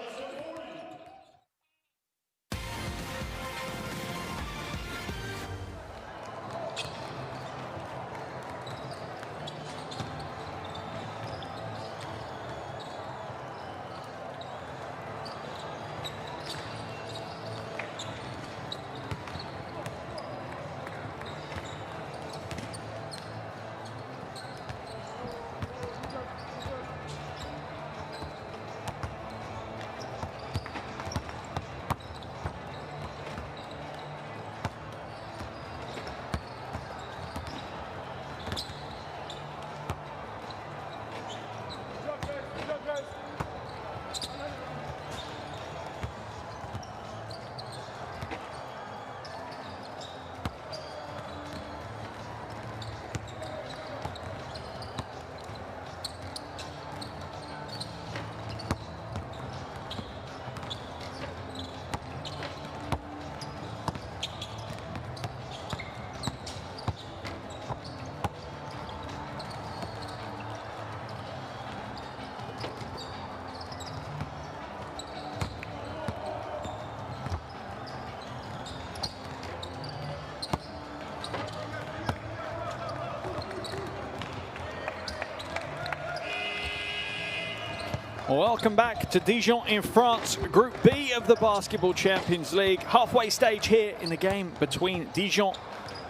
Speaker 1: Welcome back to Dijon in France, Group B of the Basketball Champions League. Halfway stage here in the game between Dijon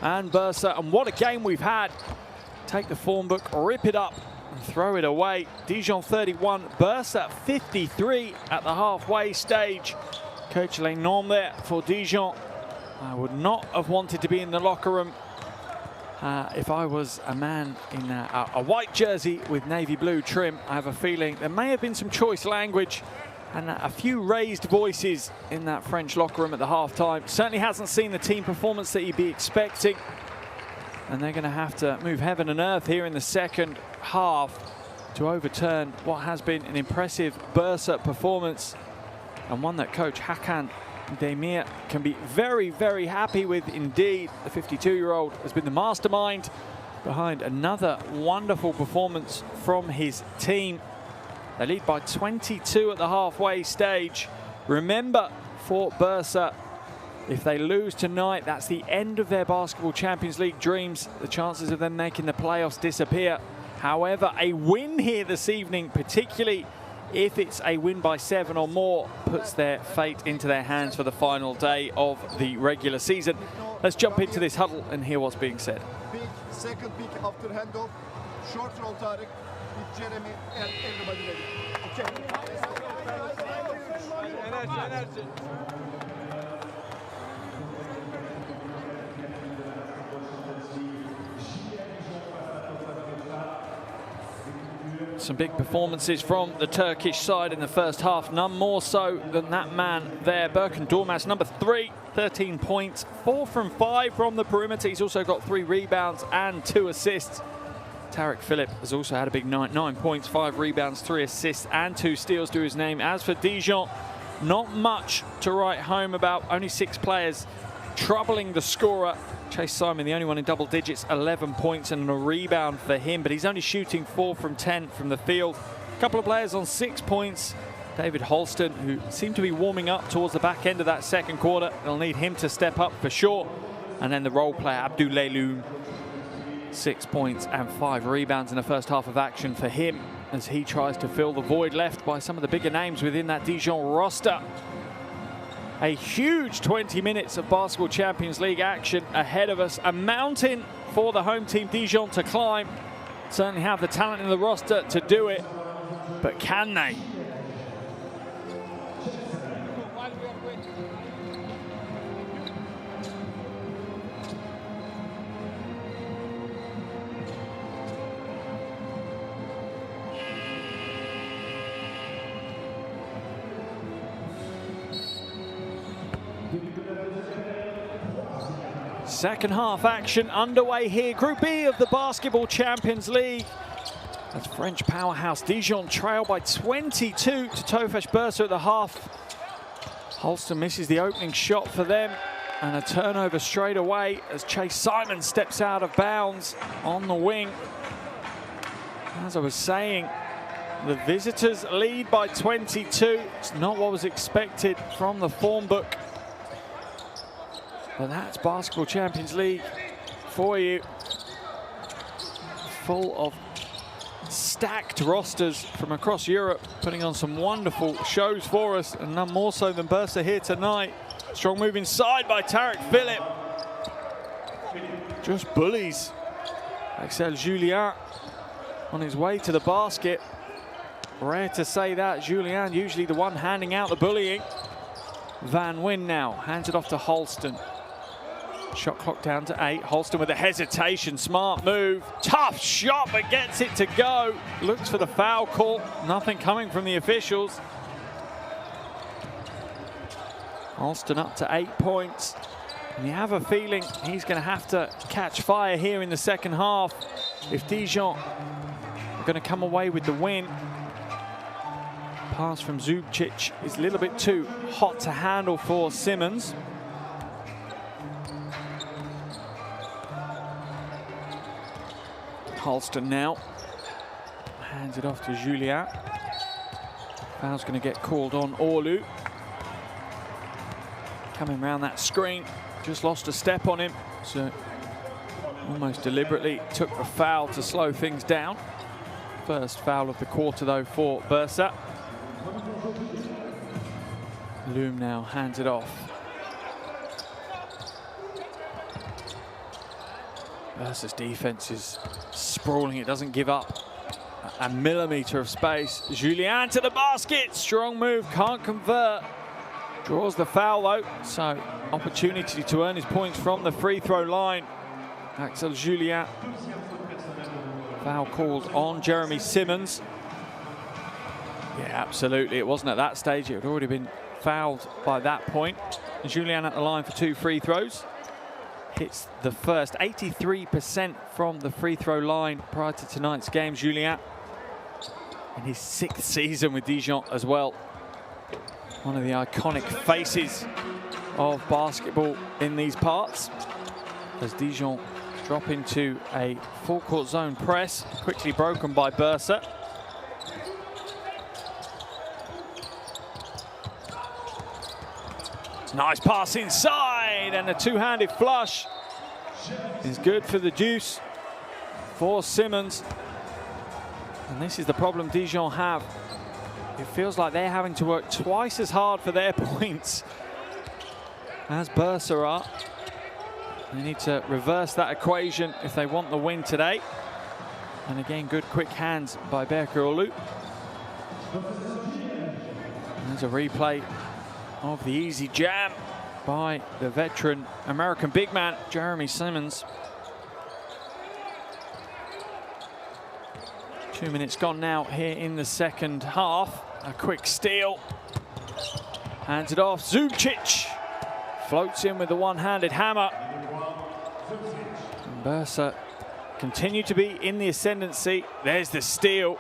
Speaker 1: and Bursa. And what a game we've had. Take the form book, rip it up and throw it away. Dijon 31, Bursa 53 at the halfway stage. Coach Lenormand there for Dijon. I would not have wanted to be in the locker room if I was a man in a white jersey with navy blue trim. I have a feeling there may have been some choice language and a few raised voices in that French locker room at the halftime. Certainly hasn't seen the team performance that you'd be expecting. And they're going to have to move heaven and earth here in the second half to overturn what has been an impressive Bursa performance, and one that Coach Hakan Demir can be very, very happy with indeed. The 52-year-old has been the mastermind behind another wonderful performance from his team. They lead by 22 at the halfway stage. Remember, for Bursa, if they lose tonight, that's the end of their Basketball Champions League dreams. The chances of them making the playoffs disappear. However, a win here this evening, particularly if it's a win by 7 or more, puts their fate into their hands for the final day of the regular season. Let's jump into this huddle and hear what's being said.
Speaker 6: Big, second pick after handoff, short roll Tarek with Jeremy and everybody ready. Okay.
Speaker 1: Some big performances from the Turkish side in the first half, none more so than that man there, Berkan Durmaz, number 3, 13 points, 4 from 5 from the perimeter. He's also got 3 rebounds and 2 assists. Tarek Philip has also had a big night, 9 points, 5 rebounds, 3 assists and 2 steals to his name. As for Dijon, not much to write home about, only 6 players troubling the scorer. Chase Simon, the only one in double digits, 11 points and a rebound for him, but he's only shooting 4 from 10 from the field. A couple of players on 6 points. David Holston, who seemed to be warming up towards the back end of that second quarter. They'll need him to step up for sure. And then the role player, Abdoulaye Loum, 6 points and 5 rebounds in the first half of action for him as he tries to fill the void left by some of the bigger names within that Dijon roster. A huge 20 minutes of Basketball Champions League action ahead of us. A mountain for the home team Dijon to climb. Certainly have the talent in the roster to do it, but can they? Second half action underway here. Group B of the Basketball Champions League. As French powerhouse Dijon trail by 22 to Tofas Bursa at the half. Holston misses the opening shot for them. And a turnover straight away as Chase Simon steps out of bounds on the wing. As I was saying, the visitors lead by 22. It's not what was expected from the form book. But that's Basketball Champions League for you. Full of stacked rosters from across Europe, putting on some wonderful shows for us, and none more so than Bursa here tonight. Strong move inside by Tarek Philip. Just bullies Axel Julien on his way to the basket. Rare to say that. Julien usually the one handing out the bullying. Van Wyn now hands it off to Holston. Shot clock down to 8. Holston with a hesitation. Smart move. Tough shot, but gets it to go. Looks for the foul call. Nothing coming from the officials. Holston up to 8 points. And you have a feeling he's going to have to catch fire here in the second half if Dijon are going to come away with the win. Pass from Zubcic is a little bit too hot to handle for Simmons. Holston now hands it off to Julien. Foul's going to get called on Orlu. Coming around that screen, just lost a step on him, so almost deliberately took the foul to slow things down. First foul of the quarter though for Bursa. Loum now hands it off. Bursa's defense is sprawling, it doesn't give up a millimeter of space. Julien to the basket, strong move, can't convert. Draws the foul though, so opportunity to earn his points from the free throw line. Axel Julien. Foul called on Jeremy Simmons. Yeah, absolutely, it wasn't at that stage, it had already been fouled by that point. Julien at the line for 2 free throws. Hits the first, 83% from the free throw line prior to tonight's game. Julien in his 6th season with Dijon as well. One of the iconic faces of basketball in these parts. As Dijon drop into a full court zone press, quickly broken by Bursa. Nice pass inside, and a two-handed flush is good for the deuce for Simmons. And this is the problem Dijon have. It feels like they're having to work twice as hard for their points as Bursa are. They need to reverse that equation if they want the win today. And again, good quick hands by Berkeolu. There's a replay of the easy jam by the veteran American big man, Jeremy Simmons. 2 minutes gone now here in the second half. A quick steal. Hands it off. Zubcic floats in with the one-handed hammer. And Bursa continue to be in the ascendancy. There's the steal.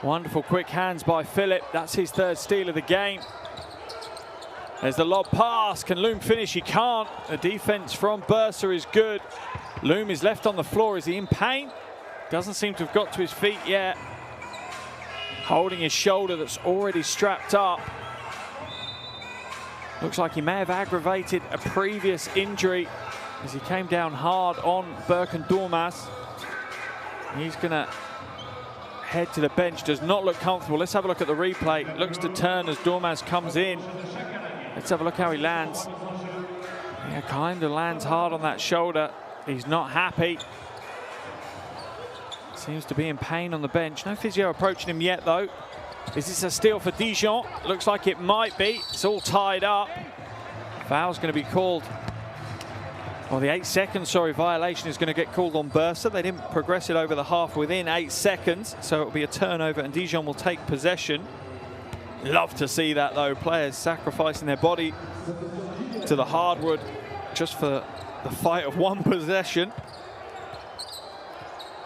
Speaker 1: Wonderful quick hands by Philip. That's his third steal of the game. There's the lob pass. Can Loom finish? He can't. The defense from Bursa is good. Loom is left on the floor. Is he in pain? Doesn't seem to have got to his feet yet. Holding his shoulder that's already strapped up. Looks like he may have aggravated a previous injury as he came down hard on Berkan Durmaz. He's going to head to the bench. Does not look comfortable. Let's have a look at the replay. Looks to turn as Durmaz comes in. Let's have a look how he lands. Yeah, kind of lands hard on that shoulder. He's not happy. Seems to be in pain on the bench. No physio approaching him yet, though. Is this a steal for Dijon? Looks like it might be. It's all tied up. Foul's going to be called. Well, the 8 seconds, violation is going to get called on Bursa. They didn't progress it over the half within 8 seconds, so it'll be a turnover and Dijon will take possession. Love to see that, though. Players sacrificing their body to the hardwood just for the fight of one possession.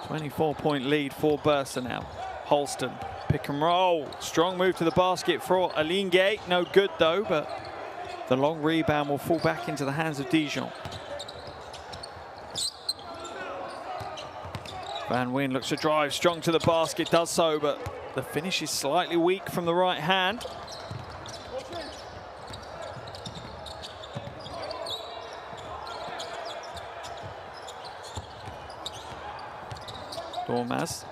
Speaker 1: 24-point lead for Bursa now. Holston, pick and roll. Strong move to the basket for Alingue. No good, though, but the long rebound will fall back into the hands of Dijon. Van Wyn looks to drive strong to the basket, does so, but the finish is slightly weak from the right hand. Durmaz.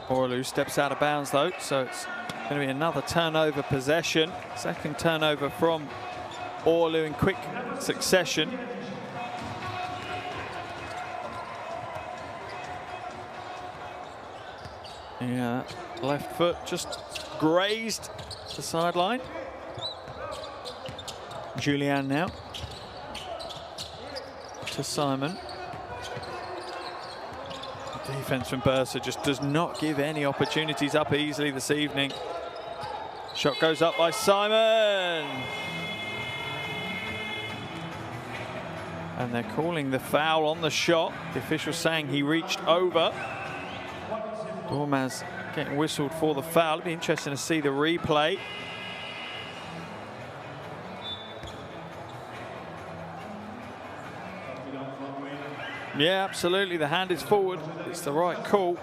Speaker 1: Orlu steps out of bounds, though, so it's going to be another turnover possession. Second turnover from Orlu in quick succession. Yeah, left foot just grazed the sideline. Julian now to Simon. The defense from Bursa just does not give any opportunities up easily this evening. Shot goes up by Simon. And they're calling the foul on the shot. The official saying he reached over. Durmaz getting whistled for the foul. It'll be interesting to see the replay. Yeah, absolutely. The hand is forward. It's the right call.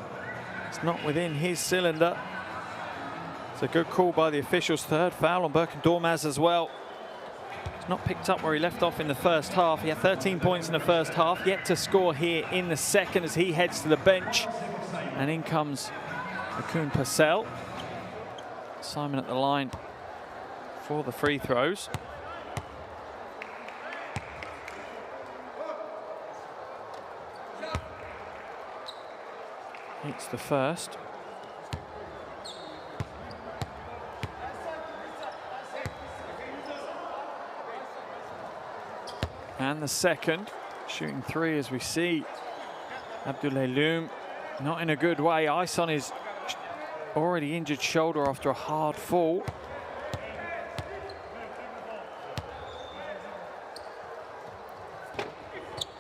Speaker 1: It's not within his cylinder. It's a good call by the officials. Third foul on Berkan Durmaz as well. It's not picked up where he left off in the first half. He had 13 points in the first half. Yet to score here in the second as he heads to the bench. And in comes Akun Purcell. Simon at the line for the free throws. It's the first. And the second. Shooting three as we see Abdoulaye Loum. Not in a good way. Ice on his already injured shoulder after a hard fall.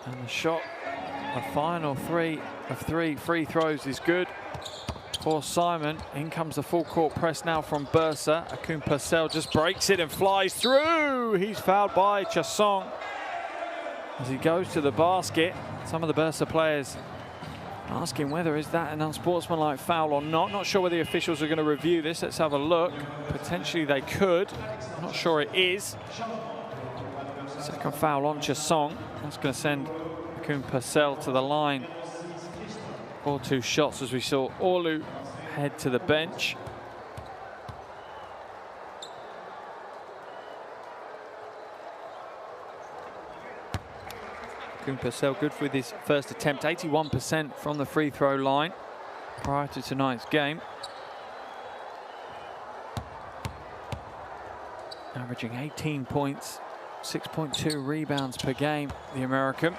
Speaker 1: And the shot, a final 3 of 3 free throws is good for Simon. In comes the full court press now from Bursa. Akun Purcell just breaks it and flies through. He's fouled by Chasson as he goes to the basket. Some of the Bursa players asking whether is that an unsportsmanlike foul or not. Not sure whether the officials are going to review this. Let's have a look. Potentially they could. Not sure it is. Second foul on Chasson. That's going to send Akun Purcell to the line for 2 shots as we saw Orlu head to the bench. Akun Purcell good with his first attempt, 81% from the free throw line prior to tonight's game. Averaging 18 points, 6.2 rebounds per game, the American.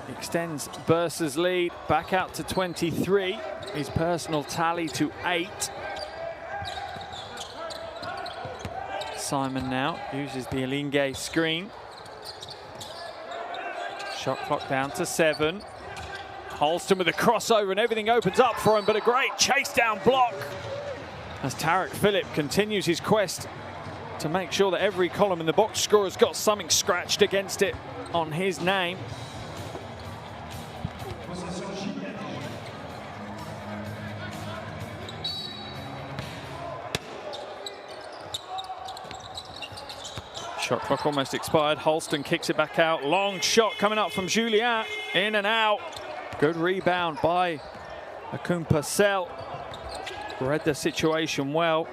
Speaker 1: He extends Bursa's lead back out to 23. His personal tally to 8. Simon now uses the Elinge screen. Shot clock down to 7. Holston with a crossover and everything opens up for him, but a great chase down block as Tarek Phillip continues his quest to make sure that every column in the box score has got something scratched against it on his name. Shot clock almost expired. Holston kicks it back out. Long shot coming up from Julien. In and out. Good rebound by Akun Purcell. Read the situation well.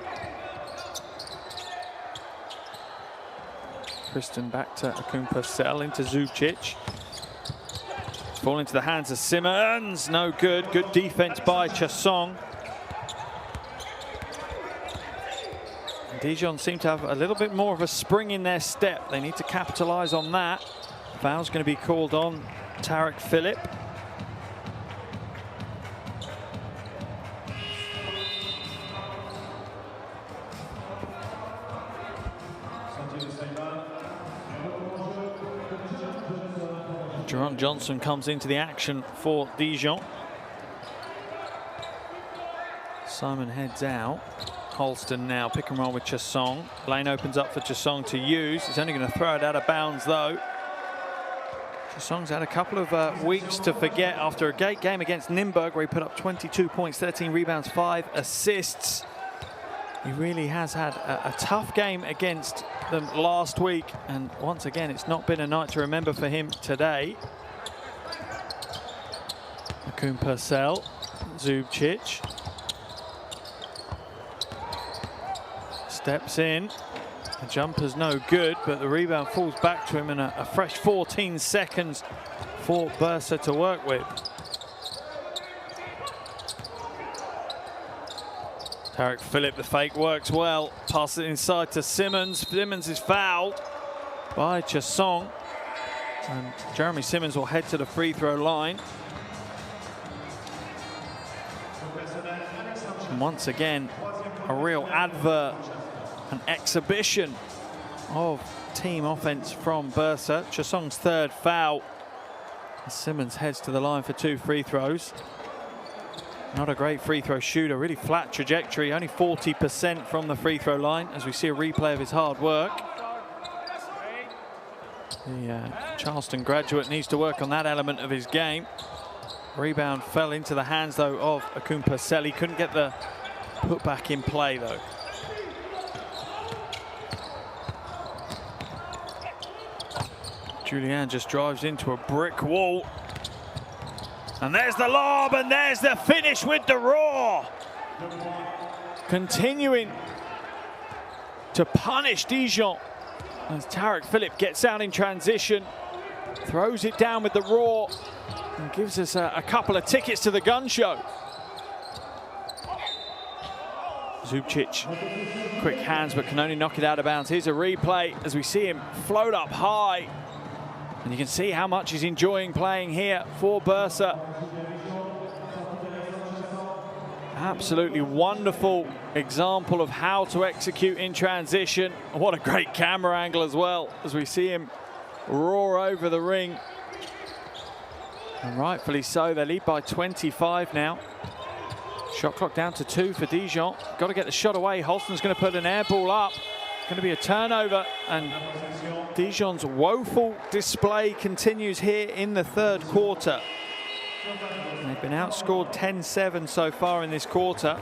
Speaker 1: Kristen back to Akun Purcell into Zubcic. Fall into the hands of Simmons. No good. Good defense by Chasson. Dijon seem to have a little bit more of a spring in their step. They need to capitalize on that. Foul's going to be called on Tarek Phillip. Jerron Johnson comes into the action for Dijon. Simon heads out. Holston now, pick and roll with Chasson. Lane opens up for Chasson to use. He's only going to throw it out of bounds though. Chasson's had a couple of weeks to forget after a great game against Nymburk where he put up 22 points, 13 rebounds, 5 assists. He really has had a tough game against them last week, and once again it's not been a night to remember for him today. Akun Purcell, Zubcic. Steps in, the jumper's no good, but the rebound falls back to him in a fresh 14 seconds for Bursa to work with. Tarek Phillip, the fake works well, passes it inside to Simmons. Simmons is fouled by Chasson, and Jeremy Simmons will head to the free throw line. And once again, a real advert, an exhibition of team offense from Bursa. Chasson's 3rd foul. Simmons heads to the line for 2 free throws. Not a great free throw shooter, really flat trajectory, only 40% from the free throw line as we see a replay of his hard work. The Charleston graduate needs to work on that element of his game. Rebound fell into the hands though of Akun Purcell. He couldn't get the putback in play though. Julien just drives into a brick wall. And there's the lob, and there's the finish with the raw. Continuing to punish Dijon as Tarek Phillip gets out in transition, throws it down with the raw, and gives us a couple of tickets to the gun show. Zubcic, quick hands, but can only knock it out of bounds. Here's a replay as we see him float up high. And you can see how much he's enjoying playing here for Bursa. Absolutely wonderful example of how to execute in transition. What a great camera angle as well, as we see him roar over the ring. And rightfully so, they lead by 25 now. Shot clock down to 2 for Dijon. Got to get the shot away. Holston's going to put an air ball up. Going to be a turnover, and Dijon's woeful display continues here in the third quarter. They've been outscored 10-7 so far in this quarter.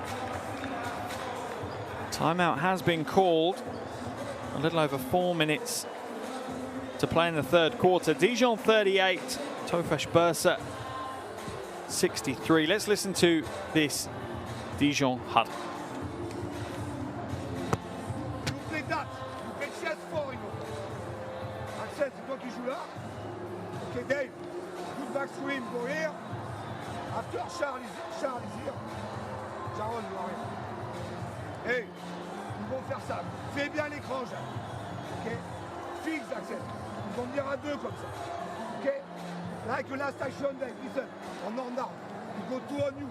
Speaker 1: Timeout has been called. A little over 4 minutes to play in the third quarter. Dijon 38, Tofas Bursa 63. Let's listen to this Dijon huddle.
Speaker 2: Axel, c'est toi qui joues là. Ok, Dave, good back swing, go here. After Charles is here. Jaron, you are here. Hey, ils vont faire ça. Fais bien l'écran, Jacques. Ok, fixe, Axel. Ils vont venir à 2 comme ça. Ok, like last action, Dave, listen. En arme. You go 2 on you.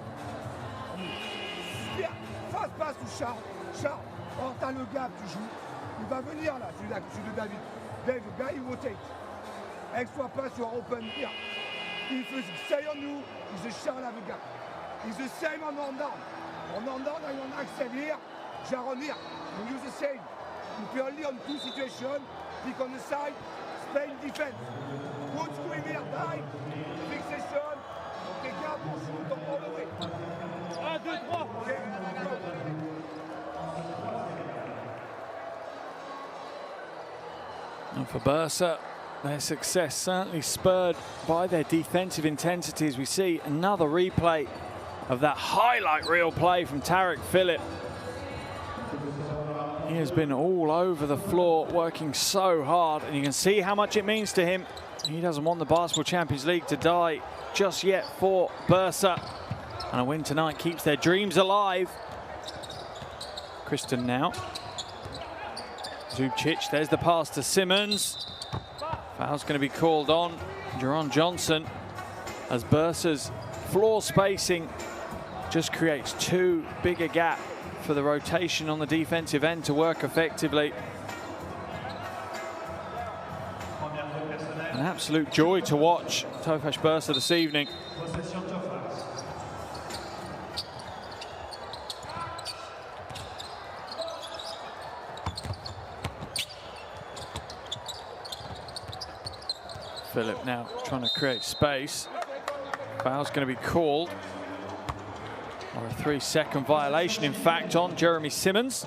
Speaker 2: Bien, face passe to Charles. Charles, or t'as le gap, tu joues. Il va venir là, celui de David. Dave, the guy he rotates. Extra pass, you are open here. If you stay on you, he's a Charles have a gap. He's the same on down. On down, and on Axel here, Jaron here. You use the same. You play only on 2 situations. Pick on the side, Spain defense. Good screen here, dive. Fixation. Okay, garde ton shoot all the way. 1, 2, 3. Okay,
Speaker 1: And for Bursa, their success certainly spurred by their defensive intensity, as we see another replay of that highlight reel play from Tarek Phillip. He has been all over the floor, working so hard, and you can see how much it means to him. He doesn't want the Basketball Champions League to die just yet for Bursa. And a win tonight keeps their dreams alive. Kristen now. Zubcic, there's the pass to Simmons. Foul's going to be called on Jaron Johnson, as Bursa's floor spacing just creates too big a gap for the rotation on the defensive end to work effectively. An absolute joy to watch Tofas Bursa this evening. Phillip now trying to create space. Foul's going to be called, or a 3-second violation, in fact, on Jeremy Simmons.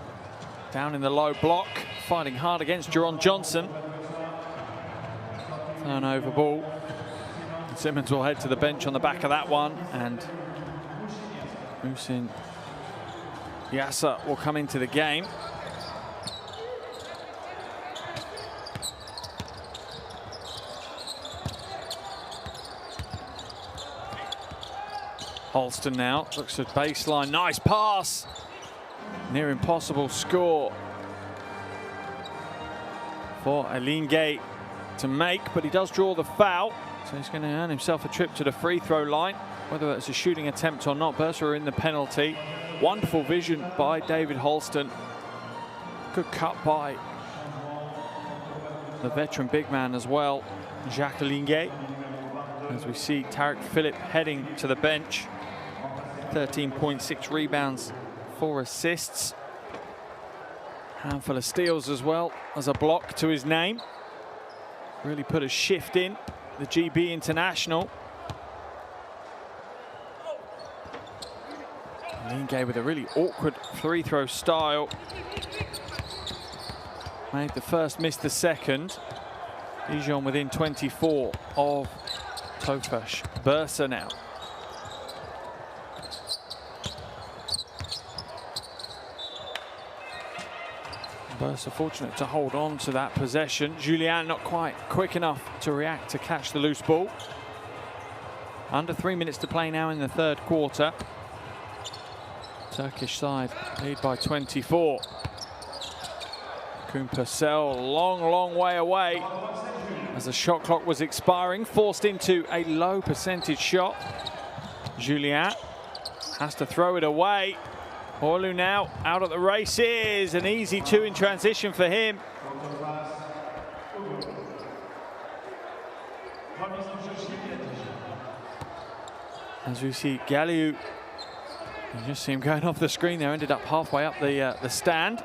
Speaker 1: Down in the low block, fighting hard against Jaron Johnson. Turnover ball. Simmons will head to the bench on the back of that one, and Musin Yasser will come into the game. Holston now looks at baseline, nice pass. Near impossible score for Alingay to make, but he does draw the foul, so he's going to earn himself a trip to the free throw line. Whether it's a shooting attempt or not, Bursa are in the penalty. Wonderful vision by David Holston. Good cut by the veteran big man as well, Jacques Alingay. As we see Tarek Phillip heading to the bench. 13.6 rebounds, 4 assists. Handful of steals as well as a block to his name. Really put a shift in, the GB international. Alingay with a really awkward free throw style. Made the first, missed the second. Dijon within 24 of Tofas Bursa now. Bursa fortunate to hold on to that possession. Julien not quite quick enough to react to catch the loose ball. Under 3 minutes to play now in the third quarter. Turkish side lead by 24. Koen Purcell long way away as the shot clock was expiring, forced into a low percentage shot. Julien has to throw it away. Orlu now out at the races, an easy 2 in transition for him. As we see Galliou, you just see him going off the screen there, ended up halfway up the stand.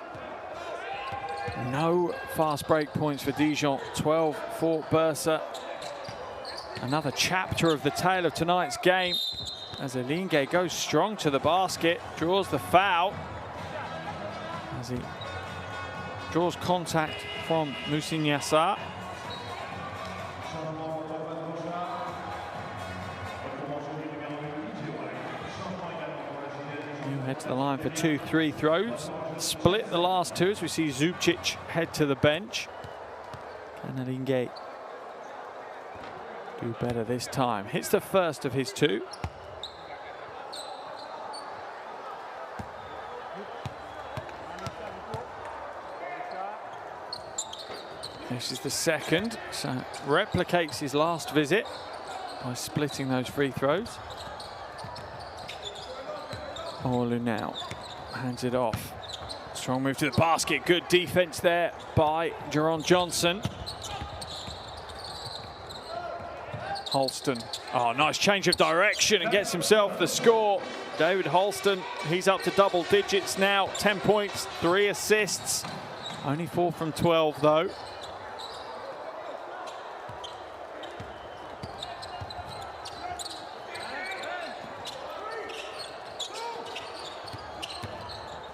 Speaker 1: No fast break points for Dijon, 12 for Bursa. Another chapter of the tale of tonight's game as Elingue goes strong to the basket, draws the foul as he draws contact from Moussignassa. He'll head to the line for 2 3 throws. Split the last two as we see Zubcic head to the bench. Can Elingue do better this time? Hits the first of his two. This is the second, so replicates his last visit by splitting those free throws. Orlu now hands it off. Strong move to the basket, good defense there by Jerron Johnson. Holston, oh, nice change of direction and gets himself the score. David Holston, he's up to double digits now, 10 points, 3 assists. Only 4 from 12 though.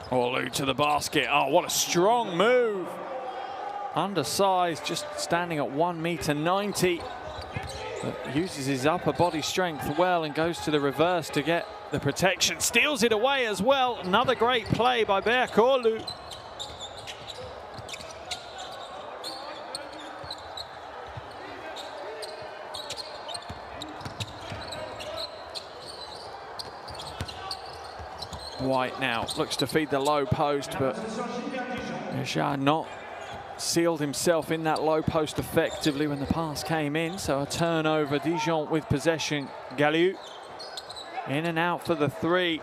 Speaker 1: Orlu to the basket. Oh, what a strong move. Undersized, just standing at 1.90 m. But uses his upper body strength well and goes to the reverse to get the protection. Steals it away as well. Another great play by Berk Orlu. White now looks to feed the low post, but Yashar not sealed himself in that low post effectively when the pass came in. So a turnover, Dijon with possession. Galliou in and out for the three.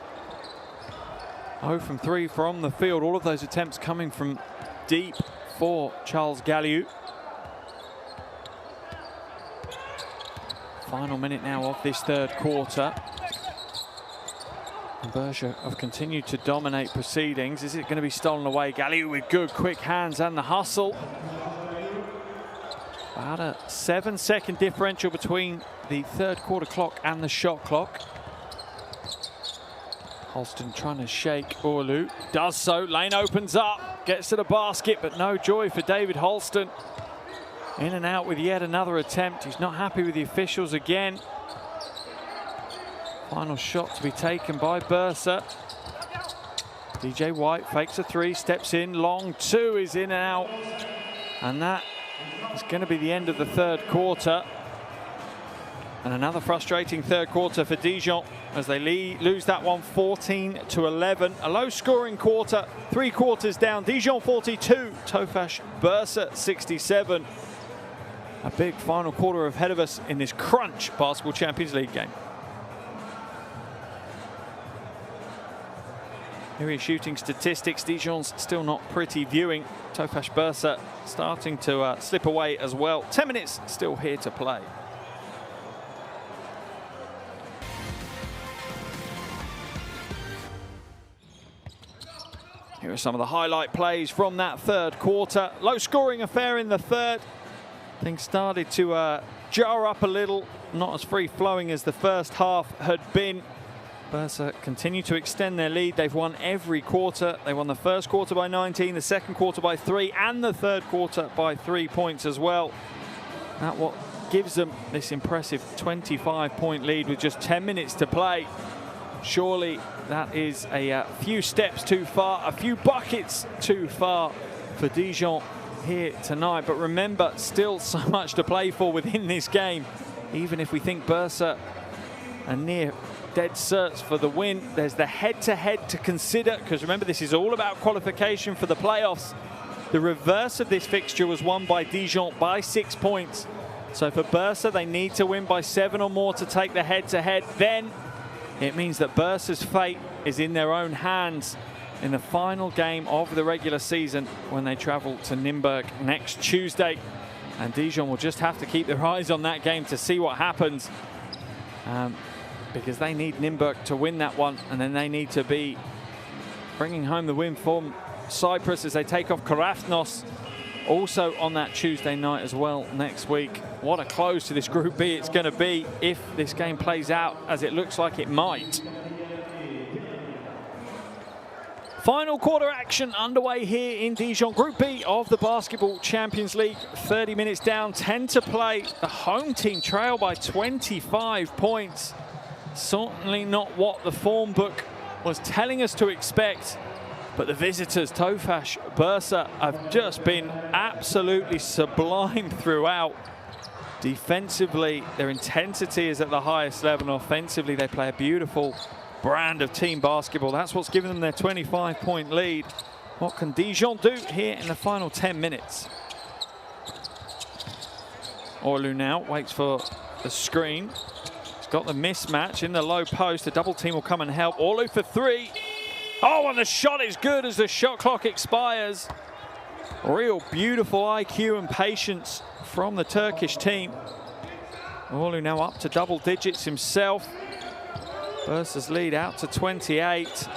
Speaker 1: 0 from 3 from the field. All of those attempts coming from deep for Charles Galliou. Final minute now of this third quarter. Bursa have continued to dominate proceedings. Is it going to be stolen away? Galliou with good quick hands and the hustle. About a 7-second differential between the third quarter clock and the shot clock. Holston trying to shake Orlu. Does so. Lane opens up. Gets to the basket, but no joy for David Holston. In and out with yet another attempt. He's not happy with the officials again. Final shot to be taken by Bursa. DJ White fakes a 3, steps in, long 2 is in and out. And that is going to be the end of the third quarter. And another frustrating third quarter for Dijon as they lose that one 14-11. A low scoring quarter, 3 quarters down. Dijon 42, Tofas Bursa 67. A big final quarter ahead of us in this crunch Basketball Champions League game. Here are shooting statistics. Dijon's still not pretty viewing. Tofas Bursa starting to slip away as well. 10 minutes still here to play. Here are some of the highlight plays from that third quarter. Low scoring affair in the third. Things started to jar up a little. Not as free flowing as the first half had been. Bursa continue to extend their lead. They've won every quarter. They won the first quarter by 19, the second quarter by 3, and the third quarter by 3 points as well. That's what gives them this impressive 25-point lead with just 10 minutes to play. Surely that is a few steps too far, a few buckets too far for Dijon here tonight. But remember, still so much to play for within this game. Even if we think Bursa are near dead certs for the win, there's the head-to-head to consider, because remember, this is all about qualification for the playoffs. The reverse of this fixture was won by Dijon by 6 points. So for Bursa, they need to win by 7 or more to take the head-to-head. Then it means that Bursa's fate is in their own hands in the final game of the regular season when they travel to Nymburk next Tuesday. And Dijon will just have to keep their eyes on that game to see what happens. because they need Nürnberg to win that one, and then they need to be bringing home the win from Cyprus as they take off Karafnos also on that Tuesday night as well next week. What a close to this Group B it's going to be if this game plays out as it looks like it might. Final quarter action underway here in Dijon. Group B of the Basketball Champions League. 30 minutes down, 10 to play. The home team trail by 25 points. Certainly not what the form book was telling us to expect. But the visitors, Tofas Bursa, have just been absolutely sublime throughout. Defensively, their intensity is at the highest level, and offensively, they play a beautiful brand of team basketball. That's what's given them their 25-point lead. What can Dijon do here in the final 10 minutes? Orlu now waits for the screen. He's got the mismatch in the low post. The double team will come and help. Orlu for three. Oh, and the shot is good as the shot clock expires. Real beautiful IQ and patience from the Turkish team. Orlu now up to double digits himself. Bursa's lead out to 28.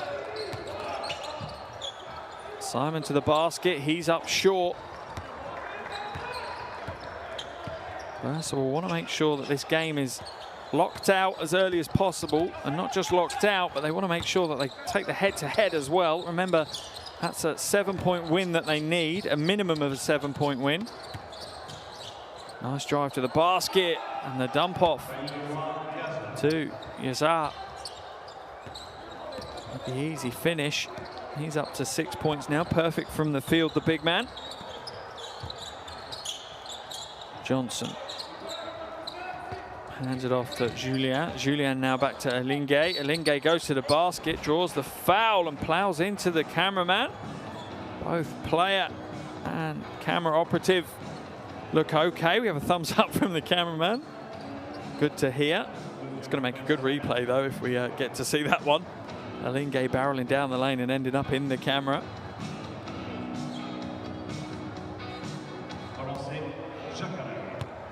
Speaker 1: Simon to the basket, he's up short. Bursa will want to make sure that this game is locked out as early as possible, and not just locked out, but they want to make sure that they take the head-to-head as well. Remember, that's a 7-point win that they need, a minimum of a 7-point win. Nice drive to the basket, and the dump off to Yazar. The easy finish. He's up to 6 points now. Perfect from the field, the big man. Johnson hands it off to Julien. Julien now back to Alingay. Alingay goes to the basket, draws the foul and plows into the cameraman. Both player and camera operative look okay. We have a thumbs up from the cameraman. Good to hear. It's going to make a good replay though if we get to see that one. Alingay barreling down the lane and ended up in the camera.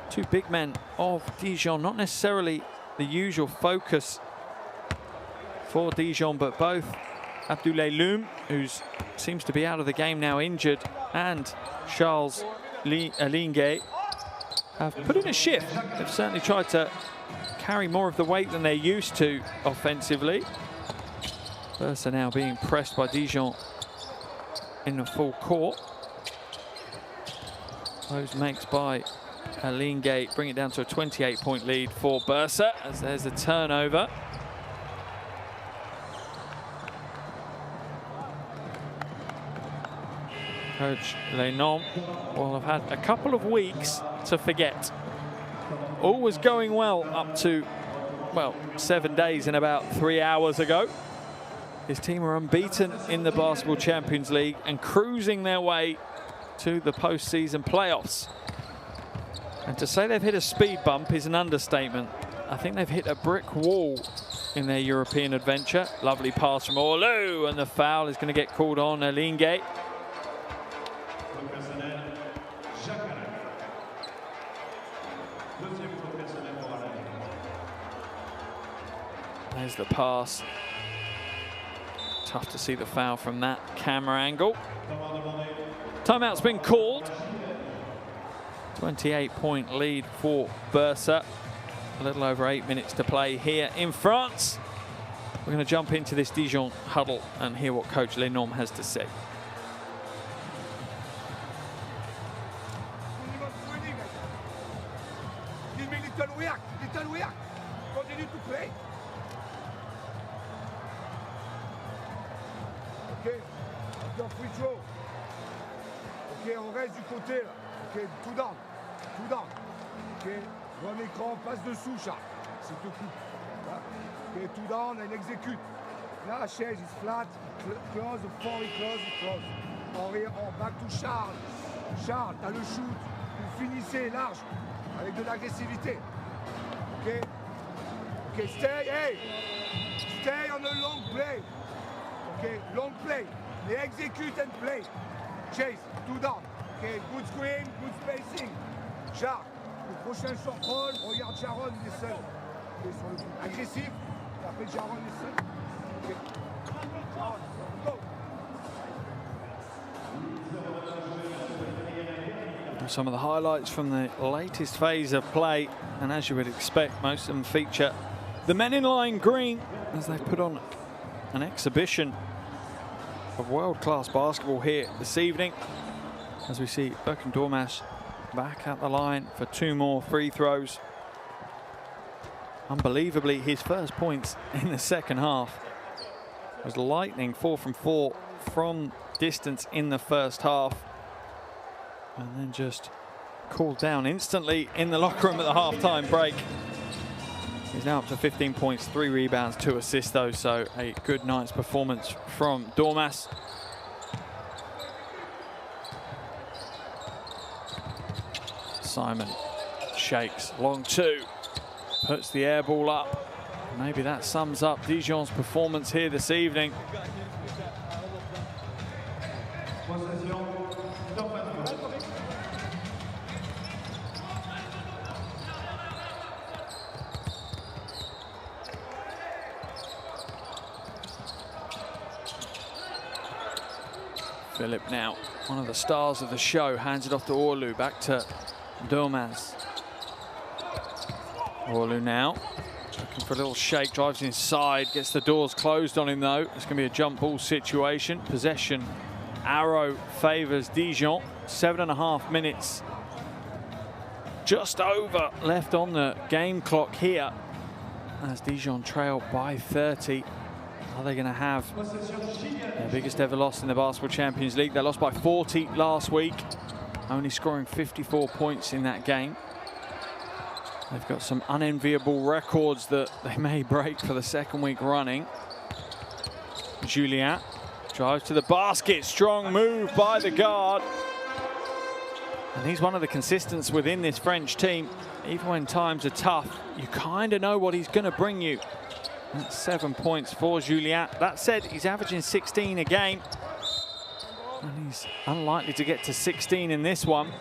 Speaker 1: Two big men of Dijon, not necessarily the usual focus for Dijon, but both Abdoulaye Loum, who seems to be out of the game now injured, and Charles Alingay have put in a shift. They've certainly tried to carry more of the weight than they're used to offensively. Bursa now being pressed by Dijon in the full court. Those makes by Alingay bring it down to a 28-point lead for Bursa as there's a turnover. Coach Lenom will have had a couple of weeks to forget. All was going well up to, well, 7 days and about 3 hours ago. His team are unbeaten in the Basketball Champions League and cruising their way to the postseason playoffs. And to say they've hit a speed bump is an understatement. I think they've hit a brick wall in their European adventure. Lovely pass from Orlu, and the foul is going to get called on Alingay. There's the pass. Tough to see the foul from that camera angle. Timeout's been called. 28-point lead for Bursa. A little over 8 minutes to play here in France. We're going to jump into this Dijon huddle and hear what Coach Lenormand has to say.
Speaker 2: Give me little work. Continue to play. Ok, your free throw. Ok, on reste du côté là. Ok, tout down. Ok, bon écran, passe dessous, Charles. S'il te coupe. Là. Ok, tout down and execute. Là, chaise is flat. Close, forward, close. En back to Charles. Charles, t'as le shoot. Vous finissez large avec de l'agressivité. Ok. Ok, stay on the long play. Okay, long play. They execute and play. Chase, two down. Okay, good screen, good spacing. Jacques, le prochain short roll, regarde Sharon, il est seul. Ok, sur le coup. Agressif. Et après, Jaron est seul. Ok. Jaron, go.
Speaker 1: Some of the highlights from the latest phase of play, and as you would expect, most of them feature the men in lime green as they put on an exhibition of world-class basketball here this evening. As we see Berkan Dormash back at the line for 2 more free throws. Unbelievably, his first points in the second half was lightning, 4 from 4 from distance in the first half. And then just cooled down instantly in the locker room at the halftime break. He's now up to 15 points, 3 rebounds, 2 assists though, so a good night's performance from Dormash. Simon shakes, long 2, puts the air ball up. Maybe that sums up Dijon's performance here this evening. Philip now, one of the stars of the show, hands it off to Orlu, back to Dormash. Orlu now, looking for a little shake, drives inside, gets the doors closed on him though. It's going to be a jump ball situation. Possession arrow favours Dijon. 7.5 minutes just over left on the game clock here as Dijon trail by 30. Are they going to have their biggest ever loss in the Basketball Champions League? They lost by 40 last week, only scoring 54 points in that game. They've got some unenviable records that they may break for the 2nd week running. Julien drives to the basket, strong move by the guard. And he's one of the consistents within this French team. Even when times are tough, you kind of know what he's going to bring you. That's 7 points for Julien. That said, he's averaging 16 a game. And he's unlikely to get to 16 in this one.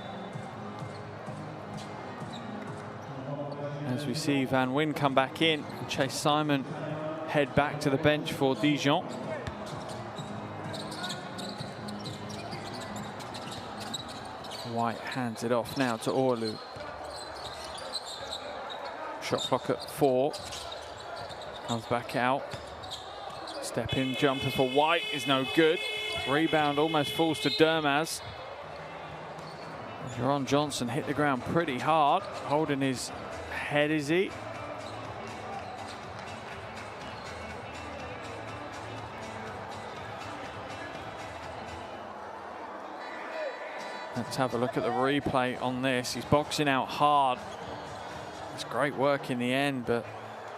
Speaker 1: As we see Van Wyn come back in and Chase Simon head back to the bench for Dijon. White hands it off now to Orlu. Shot clock at 4. Comes back out. Step in jumper for White is no good. Rebound almost falls to Dormash. Jaron Johnson hit the ground pretty hard. Holding his head, is he? Let's have a look at the replay on this. He's boxing out hard. It's great work in the end, but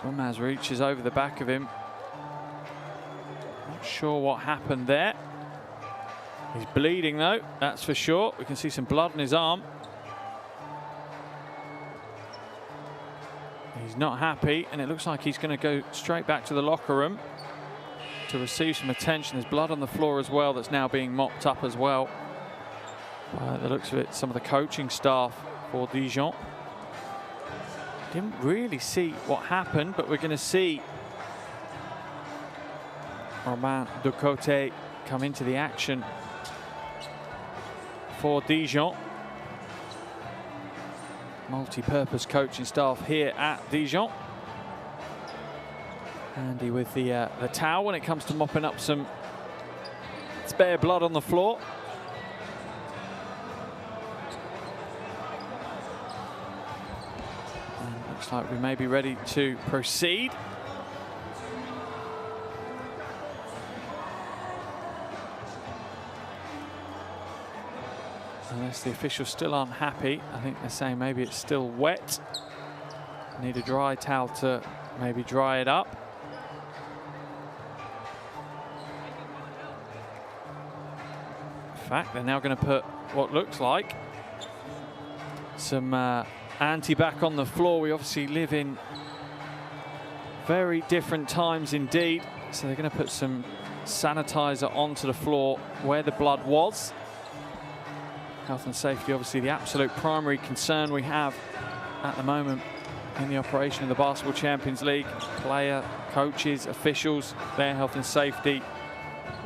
Speaker 1: Dormash reaches over the back of him. Not sure what happened there. He's bleeding though, that's for sure. We can see some blood on his arm. He's not happy, and it looks like he's going to go straight back to the locker room to receive some attention. There's blood on the floor as well that's now being mopped up as well. By the looks of it, some of the coaching staff for Dijon. Didn't really see what happened, but we're going to see Romain Ducote come into the action for Dijon. Multi-purpose coaching staff here at Dijon. Handy with the towel when it comes to mopping up some spare blood on the floor. Looks like we may be ready to proceed. Unless the officials still aren't happy. I think they're saying maybe it's still wet. Need a dry towel to maybe dry it up. In fact, they're now going to put what looks like some Anti back on the floor. We obviously live in very different times indeed. So they're going to put some sanitizer onto the floor where the blood was. Health and safety, obviously the absolute primary concern we have at the moment in the operation of the Basketball Champions League. Player, coaches, officials, their health and safety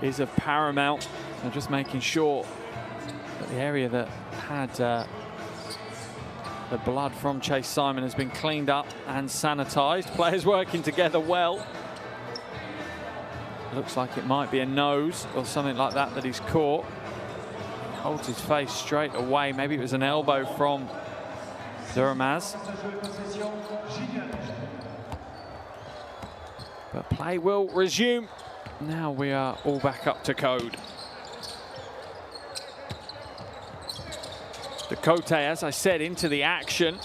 Speaker 1: is of paramount. And just making sure that the area that had the blood from Chase Simon has been cleaned up and sanitized. Players working together well. Looks like it might be a nose or something like that that he's caught. Holds his face straight away. Maybe it was an elbow from Duramaz. But play will resume. Now we are all back up to code. Ducote, as I said, into the action.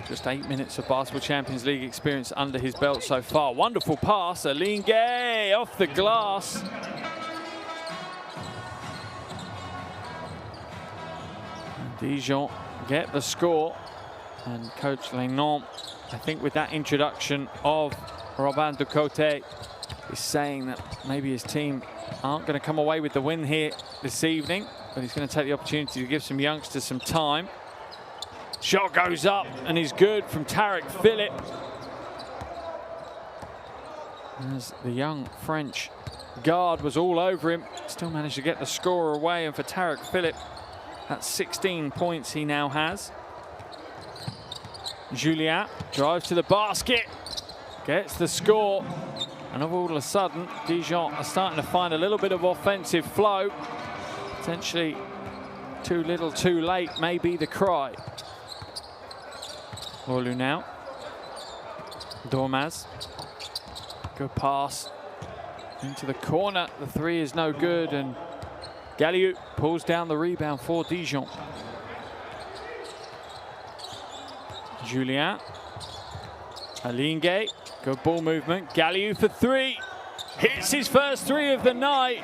Speaker 1: Just 8 minutes of Basketball Champions League experience under his belt so far. Wonderful pass, Alingue off the glass. Dijon get the score. And Coach Legnon, I think with that introduction of Robin Ducote, is saying that maybe his team aren't going to come away with the win here this evening, but he's going to take the opportunity to give some youngsters some time. Shot goes up and is good from Tarek Phillip. As the young French guard was all over him, still managed to get the score away. And for Tarek Phillip, that's 16 points he now has. Julien drives to the basket, gets the score. And all of a sudden, Dijon are starting to find a little bit of offensive flow. Potentially too little, too late, may be the cry. Olu now. Dormaz. Good pass into the corner. The three is no good, and Galliou pulls down the rebound for Dijon. Julien. Alingue. Good ball movement. Galliou for three. Hits his first three of the night.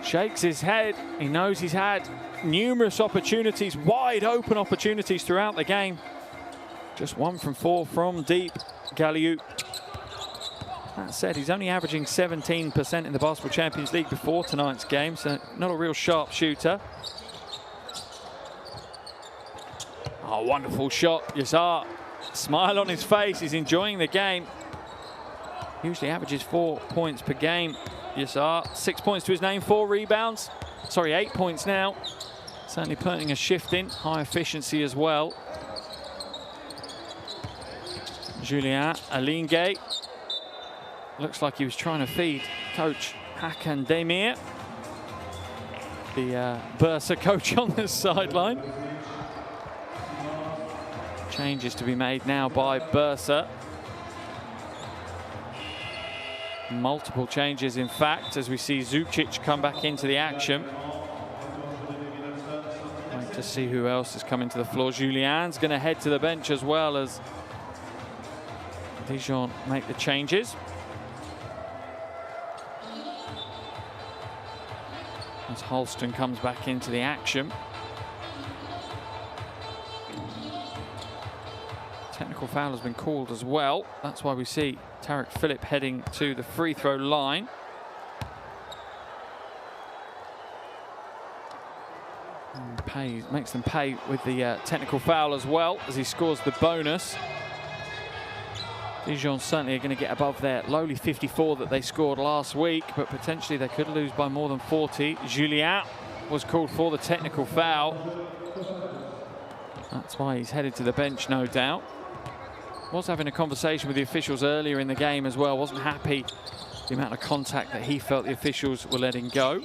Speaker 1: Shakes his head. He knows he's had numerous opportunities, wide open opportunities throughout the game. Just 1 from 4 from deep, Galliou. That said, he's only averaging 17% in the Basketball Champions League before tonight's game, so not a real sharp shooter. Oh, wonderful shot, Yassar. Smile on his face, he's enjoying the game. Usually averages 4 points per game. Yassar, 6 points to his name, 4 rebounds. Sorry, 8 points now. Certainly putting a shift in, high efficiency as well. Julien Alingue. Looks like he was trying to feed Coach Hakan Demir, the Bursa coach on the sideline. Changes to be made now by Bursa. Multiple changes, in fact, as we see Zubcic come back into the action. Wait to see who else is coming to the floor. Julien's going to head to the bench as well as Dijon make the changes. As Holston comes back into the action. Technical foul has been called as well. That's why we see Tarek Phillip heading to the free throw line. And makes them pay with the technical foul as well as he scores the bonus. Dijon certainly are going to get above their lowly 54 that they scored last week, but potentially they could lose by more than 40. Julien was called for the technical foul. That's why he's headed to the bench, no doubt. Was having a conversation with the officials earlier in the game as well. Wasn't happy the amount of contact that he felt the officials were letting go.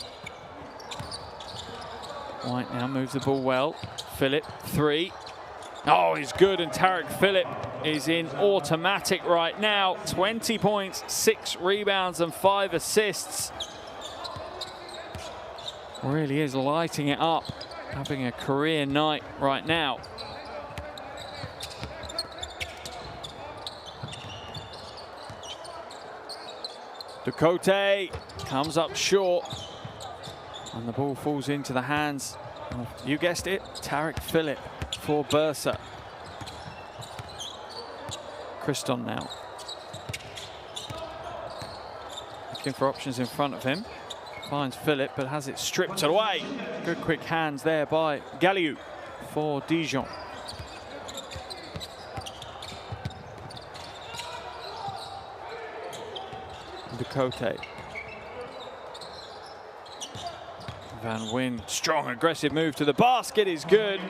Speaker 1: White now moves the ball well. Phillip, three. Oh, he's good, and Tarek Phillip is in automatic right now. 20 points, 6 rebounds, and 5 assists. Really is lighting it up, having a career night right now. Ducote comes up short, and the ball falls into the hands of, you guessed it, Tarek Phillip for Bursa. Christon now. Looking for options in front of him. Finds Phillip, but has it stripped away. Good quick hands there by Galliou for Dijon. Ducote. Van Wyn, strong, aggressive move to the basket is good.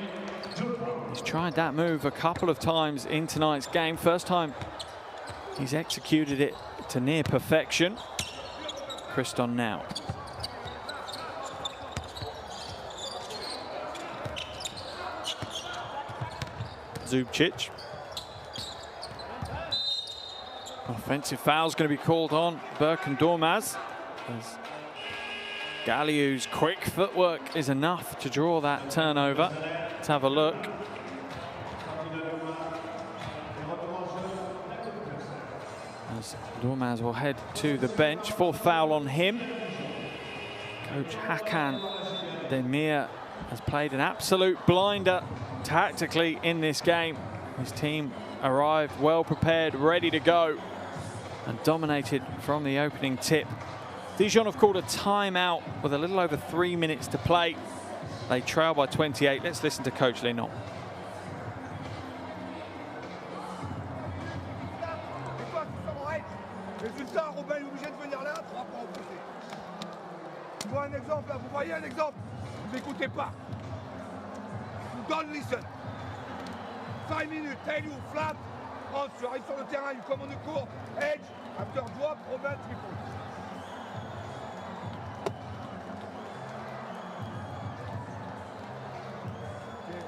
Speaker 1: He's tried that move a couple of times in tonight's game. First time he's executed it to near perfection. Kriston now. Zubcic. Offensive foul's going to be called on Burke and Dormaz. Galiu's quick footwork is enough to draw that turnover. Let's have a look. As Dormaz will head to the bench. Fourth foul on him. Coach Hakan Demir has played an absolute blinder tactically in this game. His team arrived well prepared, ready to go, and dominated from the opening tip. Dijon have called a timeout with a little over 3 minutes to play. They trail by 28. Let's listen to Coach Lénon.
Speaker 2: Résultat, Robin est obligé de venir là, 3 points opposés. Je vois un exemple là, vous voyez un exemple? Vous n'écoutez pas. Don't listen. 5 minutes, tell you, flat, on, tu arrives sur le terrain, you come on the court, edge, after drop, Robin, 3 points.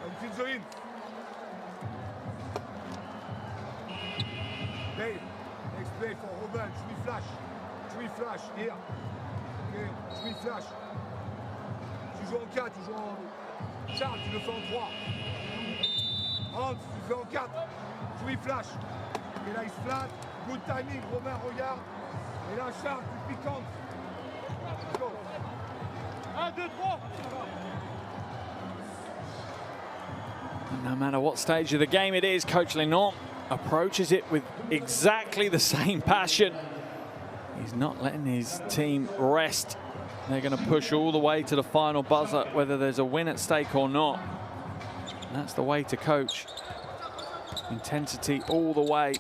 Speaker 2: Until the in. Dave, next play for Robin, 3 flash, here. Okay, 3 flash. Tu joues en 4, tu joues en... Charles, tu le fais en 3. Hans, tu le fais en 4. 3 flash. Et là, il se flatte. Good timing, Robin, regarde. Et là, Charles, tu piquantes. Go. 1, 2, 3.
Speaker 1: No matter what stage of the game it is, Coach Lénon approaches it with exactly the same passion. He's not letting his team rest. They're going to push all the way to the final buzzer, whether there's a win at stake or not. And that's the way to coach. Intensity all the way.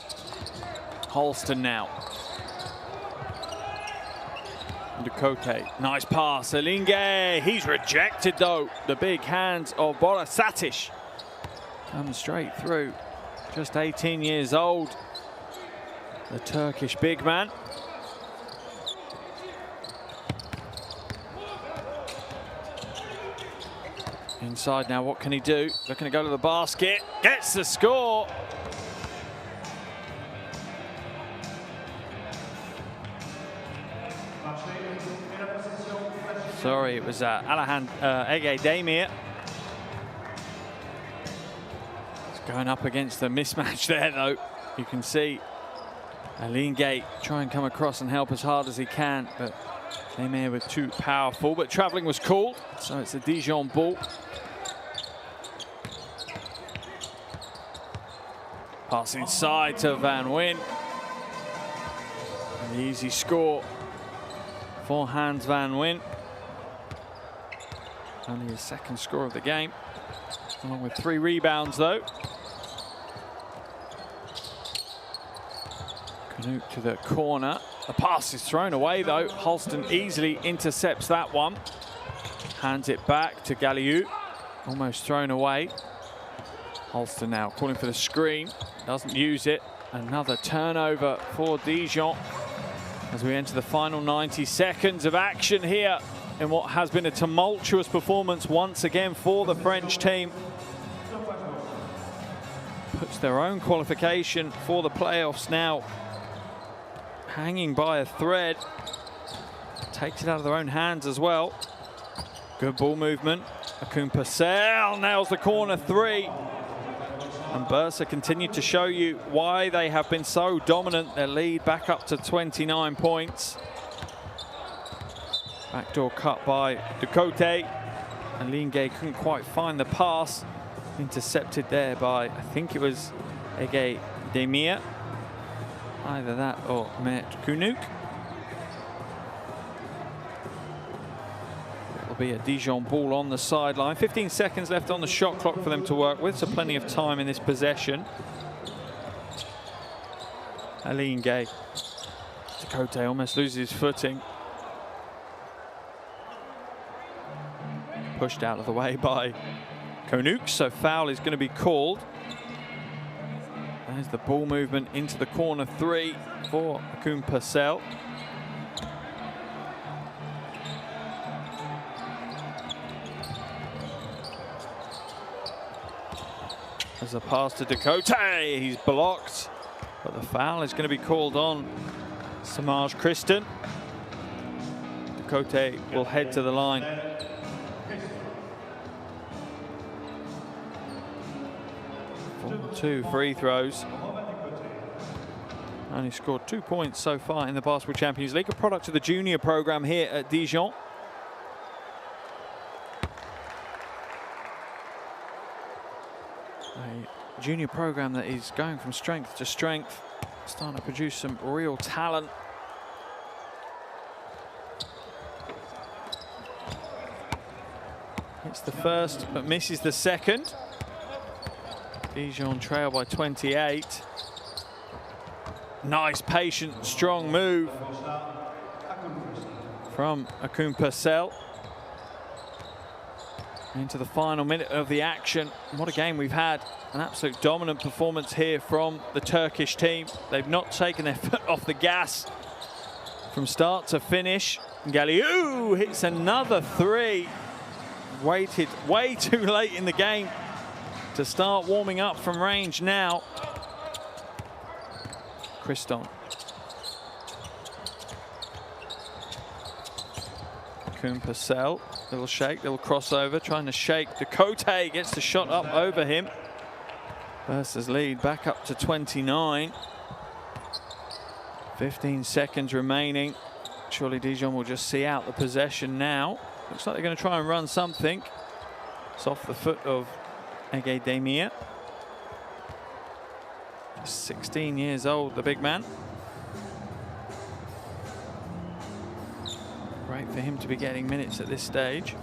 Speaker 1: Halston now. Ducote, nice pass. Elinge, he's rejected though. The big hands of Borasatic come straight through. Just 18 years old, the Turkish big man. Inside now, what can he do? Looking to go to the basket, gets the score. Sorry, it was Alahan Ege Demir. Going up against the mismatch there, though. You can see Elinge try and come across and help as hard as he can, but Demir were too powerful. But traveling was called, so it's a Dijon ball. Pass inside to Van Wyn. An easy score for Hans Van Wyn. Only his second score of the game, along with 3 rebounds, though. Canute to the corner. The pass is thrown away, though. Halston easily intercepts that one. Hands it back to Galiu. Almost thrown away. Halston now calling for the screen. Doesn't use it. Another turnover for Dijon as we enter the final 90 seconds of action here in what has been a tumultuous performance once again for the French team. Puts their own qualification for the playoffs now hanging by a thread. Takes it out of their own hands as well. Good ball movement. Akun Purcell nails the corner 3. And Bursa continued to show you why they have been so dominant. Their lead back up to 29 points. Backdoor cut by Ducote. And Elinge couldn't quite find the pass. Intercepted there by, I think it was Ege Demir. Either that or Mert Kunuk. It'll be a Dijon ball on the sideline. 15 seconds left on the shot clock for them to work with, so plenty of time in this possession. Elinge to Cote almost loses his footing. Pushed out of the way by Konuk, so foul is going to be called. There's the ball movement into the corner 3 for Akun Purcell. There's a pass to Dakota. He's blocked, but the foul is going to be called on Samaj Kristen. Dakota will head to the line. Two free throws. Only scored 2 points so far in the Basketball Champions League, a product of the junior program here at Dijon. A junior program that is going from strength to strength, starting to produce some real talent. Hits the first, but misses the second. Dijon trail by 28. Nice, patient, strong move from Akun Purcell. Into the final minute of the action. What a game we've had. An absolute dominant performance here from the Turkish team. They've not taken their foot off the gas from start to finish. Galiou hits another 3. Waited way too late in the game to start warming up from range now. Kriston. Akun Purcell, little shake, little crossover, trying to shake. Dakota gets the shot up over him. Bursa's lead back up to 29. 15 seconds remaining. Surely Dijon will just see out the possession now. Looks like they're going to try and run something. It's off the foot of Gameday. Just 16 years old, the big man. Great for him to be getting minutes at this stage.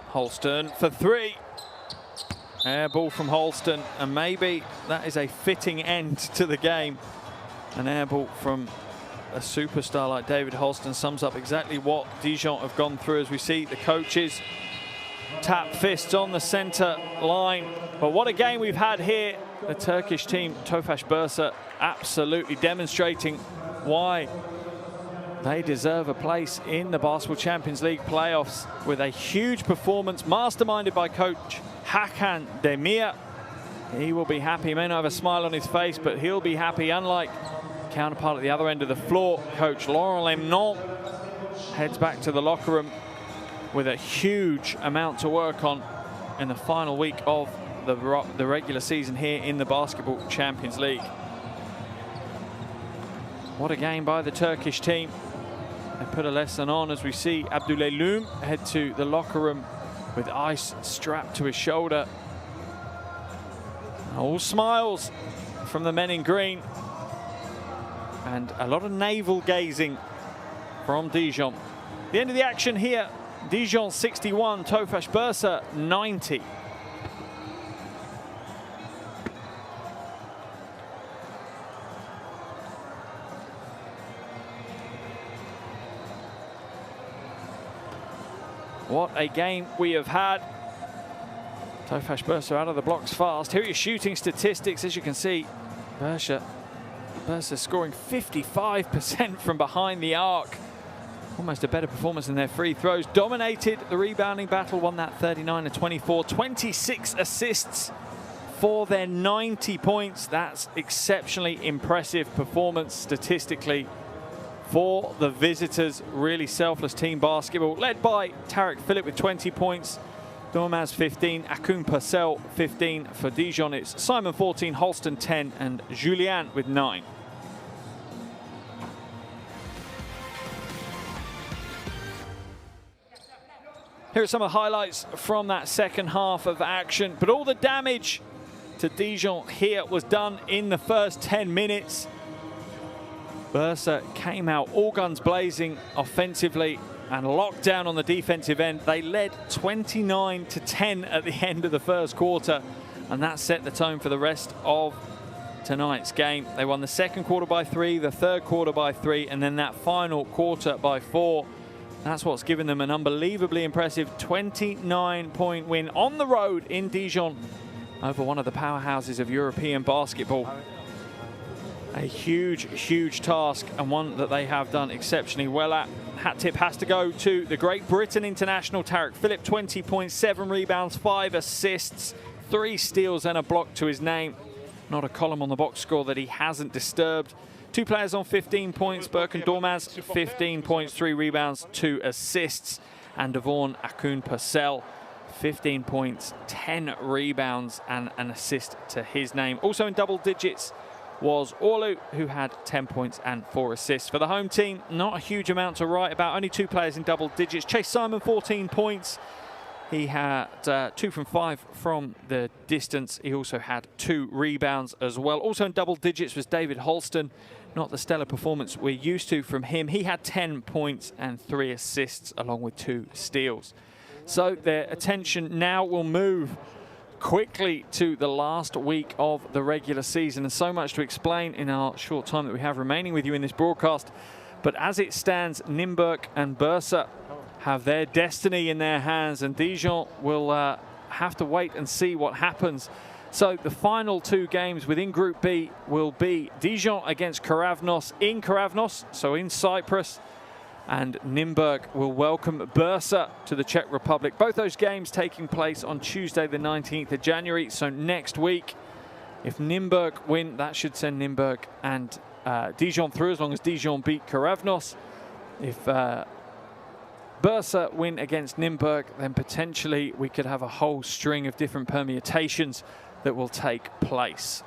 Speaker 1: Holston for 3. Air ball from Holston, and maybe that is a fitting end to the game. An air ball from a superstar like David Holston sums up exactly what Dijon have gone through, as we see the coaches tap fists on the center line. But what a game we've had here. The Turkish team, Tofas Bursa, absolutely demonstrating why they deserve a place in the Basketball Champions League playoffs, with a huge performance masterminded by coach Hakan Demir. He will be happy. He may not have a smile on his face, but he'll be happy. Unlike counterpart at the other end of the floor, coach Laurent Lemnon heads back to the locker room with a huge amount to work on in the final week of the regular season here in the Basketball Champions League. What a game by the Turkish team. They put a lesson on, as we see Abdoulaye Loum head to the locker room with ice strapped to his shoulder. All smiles from the men in green. And a lot of navel gazing from Dijon. The end of the action here. Dijon 61, Tofas Bursa 90. What a game we have had. Tofas Bursa out of the blocks fast. Here are your shooting statistics. As you can see, Bursa scoring 55% from behind the arc. Almost a better performance than their free throws. Dominated the rebounding battle, won that 39-24. 26 assists for their 90 points. That's exceptionally impressive performance statistically for the visitors. Really selfless team basketball, led by Tarek Phillip with 20 points. Dormaz 15, Akun Purcell 15 for Dijon. It's Simon 14, Holston 10, and Julien with 9. Here are some of the highlights from that second half of action. But all the damage to Dijon here was done in the first 10 minutes. Bursa came out all guns blazing offensively and locked down on the defensive end. They led 29-10 at the end of the first quarter, and that set the tone for the rest of tonight's game. They won the second quarter by 3, the third quarter by 3, and then that final quarter by 4. That's what's given them an unbelievably impressive 29-point win on the road in Dijon over one of the powerhouses of European basketball. A huge, huge task, and one that they have done exceptionally well at. Hat tip has to go to the Great Britain international Tarek Phillip, 20 points, 7 rebounds, 5 assists, 3 steals and a block to his name. Not a column on the box score that he hasn't disturbed. 2 players on 15 points, Burke and Dormaz, 15 points, 3 rebounds, 2 assists. And Devon Akun-Purcell, 15 points, 10 rebounds and an assist to his name. Also in double digits was Orlu, who had 10 points and 4 assists. For the home team, not a huge amount to write about. Only 2 players in double digits. Chase Simon, 14 points. He had 2 from 5 from the distance. He also had 2 rebounds as well. Also in double digits was David Holston. Not the stellar performance we're used to from him. He had 10 points and 3 assists along with 2 steals. So their attention now will move quickly to the last week of the regular season. And so much to explain in our short time that we have remaining with you in this broadcast. But as it stands, Nymburk and Bursa have their destiny in their hands, and Dijon will have to wait and see what happens. So the final 2 games within Group B will be Dijon against Karavnos in Karavnos, so in Cyprus, and Nymburk will welcome Bursa to the Czech Republic. Both those games taking place on Tuesday the 19th of January, so next week. If Nymburk win, that should send Nymburk and Dijon through, as long as Dijon beat Karavnos. If Bursa win against Nymburk, then potentially we could have a whole string of different permutations that will take place.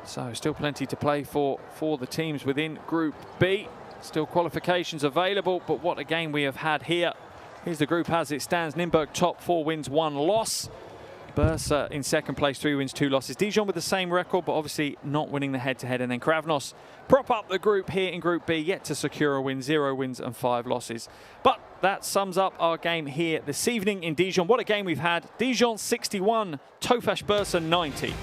Speaker 1: So still plenty to play for the teams within Group B. Still qualifications available, but what a game we have had here. Here's the group as it stands. Nymburk top, 4 wins, 1 loss. Bursa in second place, 3 wins, 2 losses. Dijon with the same record, but obviously not winning the head-to-head. And then Karavnos prop up the group here in Group B, yet to secure a win, 0 wins and 5 losses. But that sums up our game here this evening in Dijon. What a game we've had. Dijon 61, Tofas Bursa 90.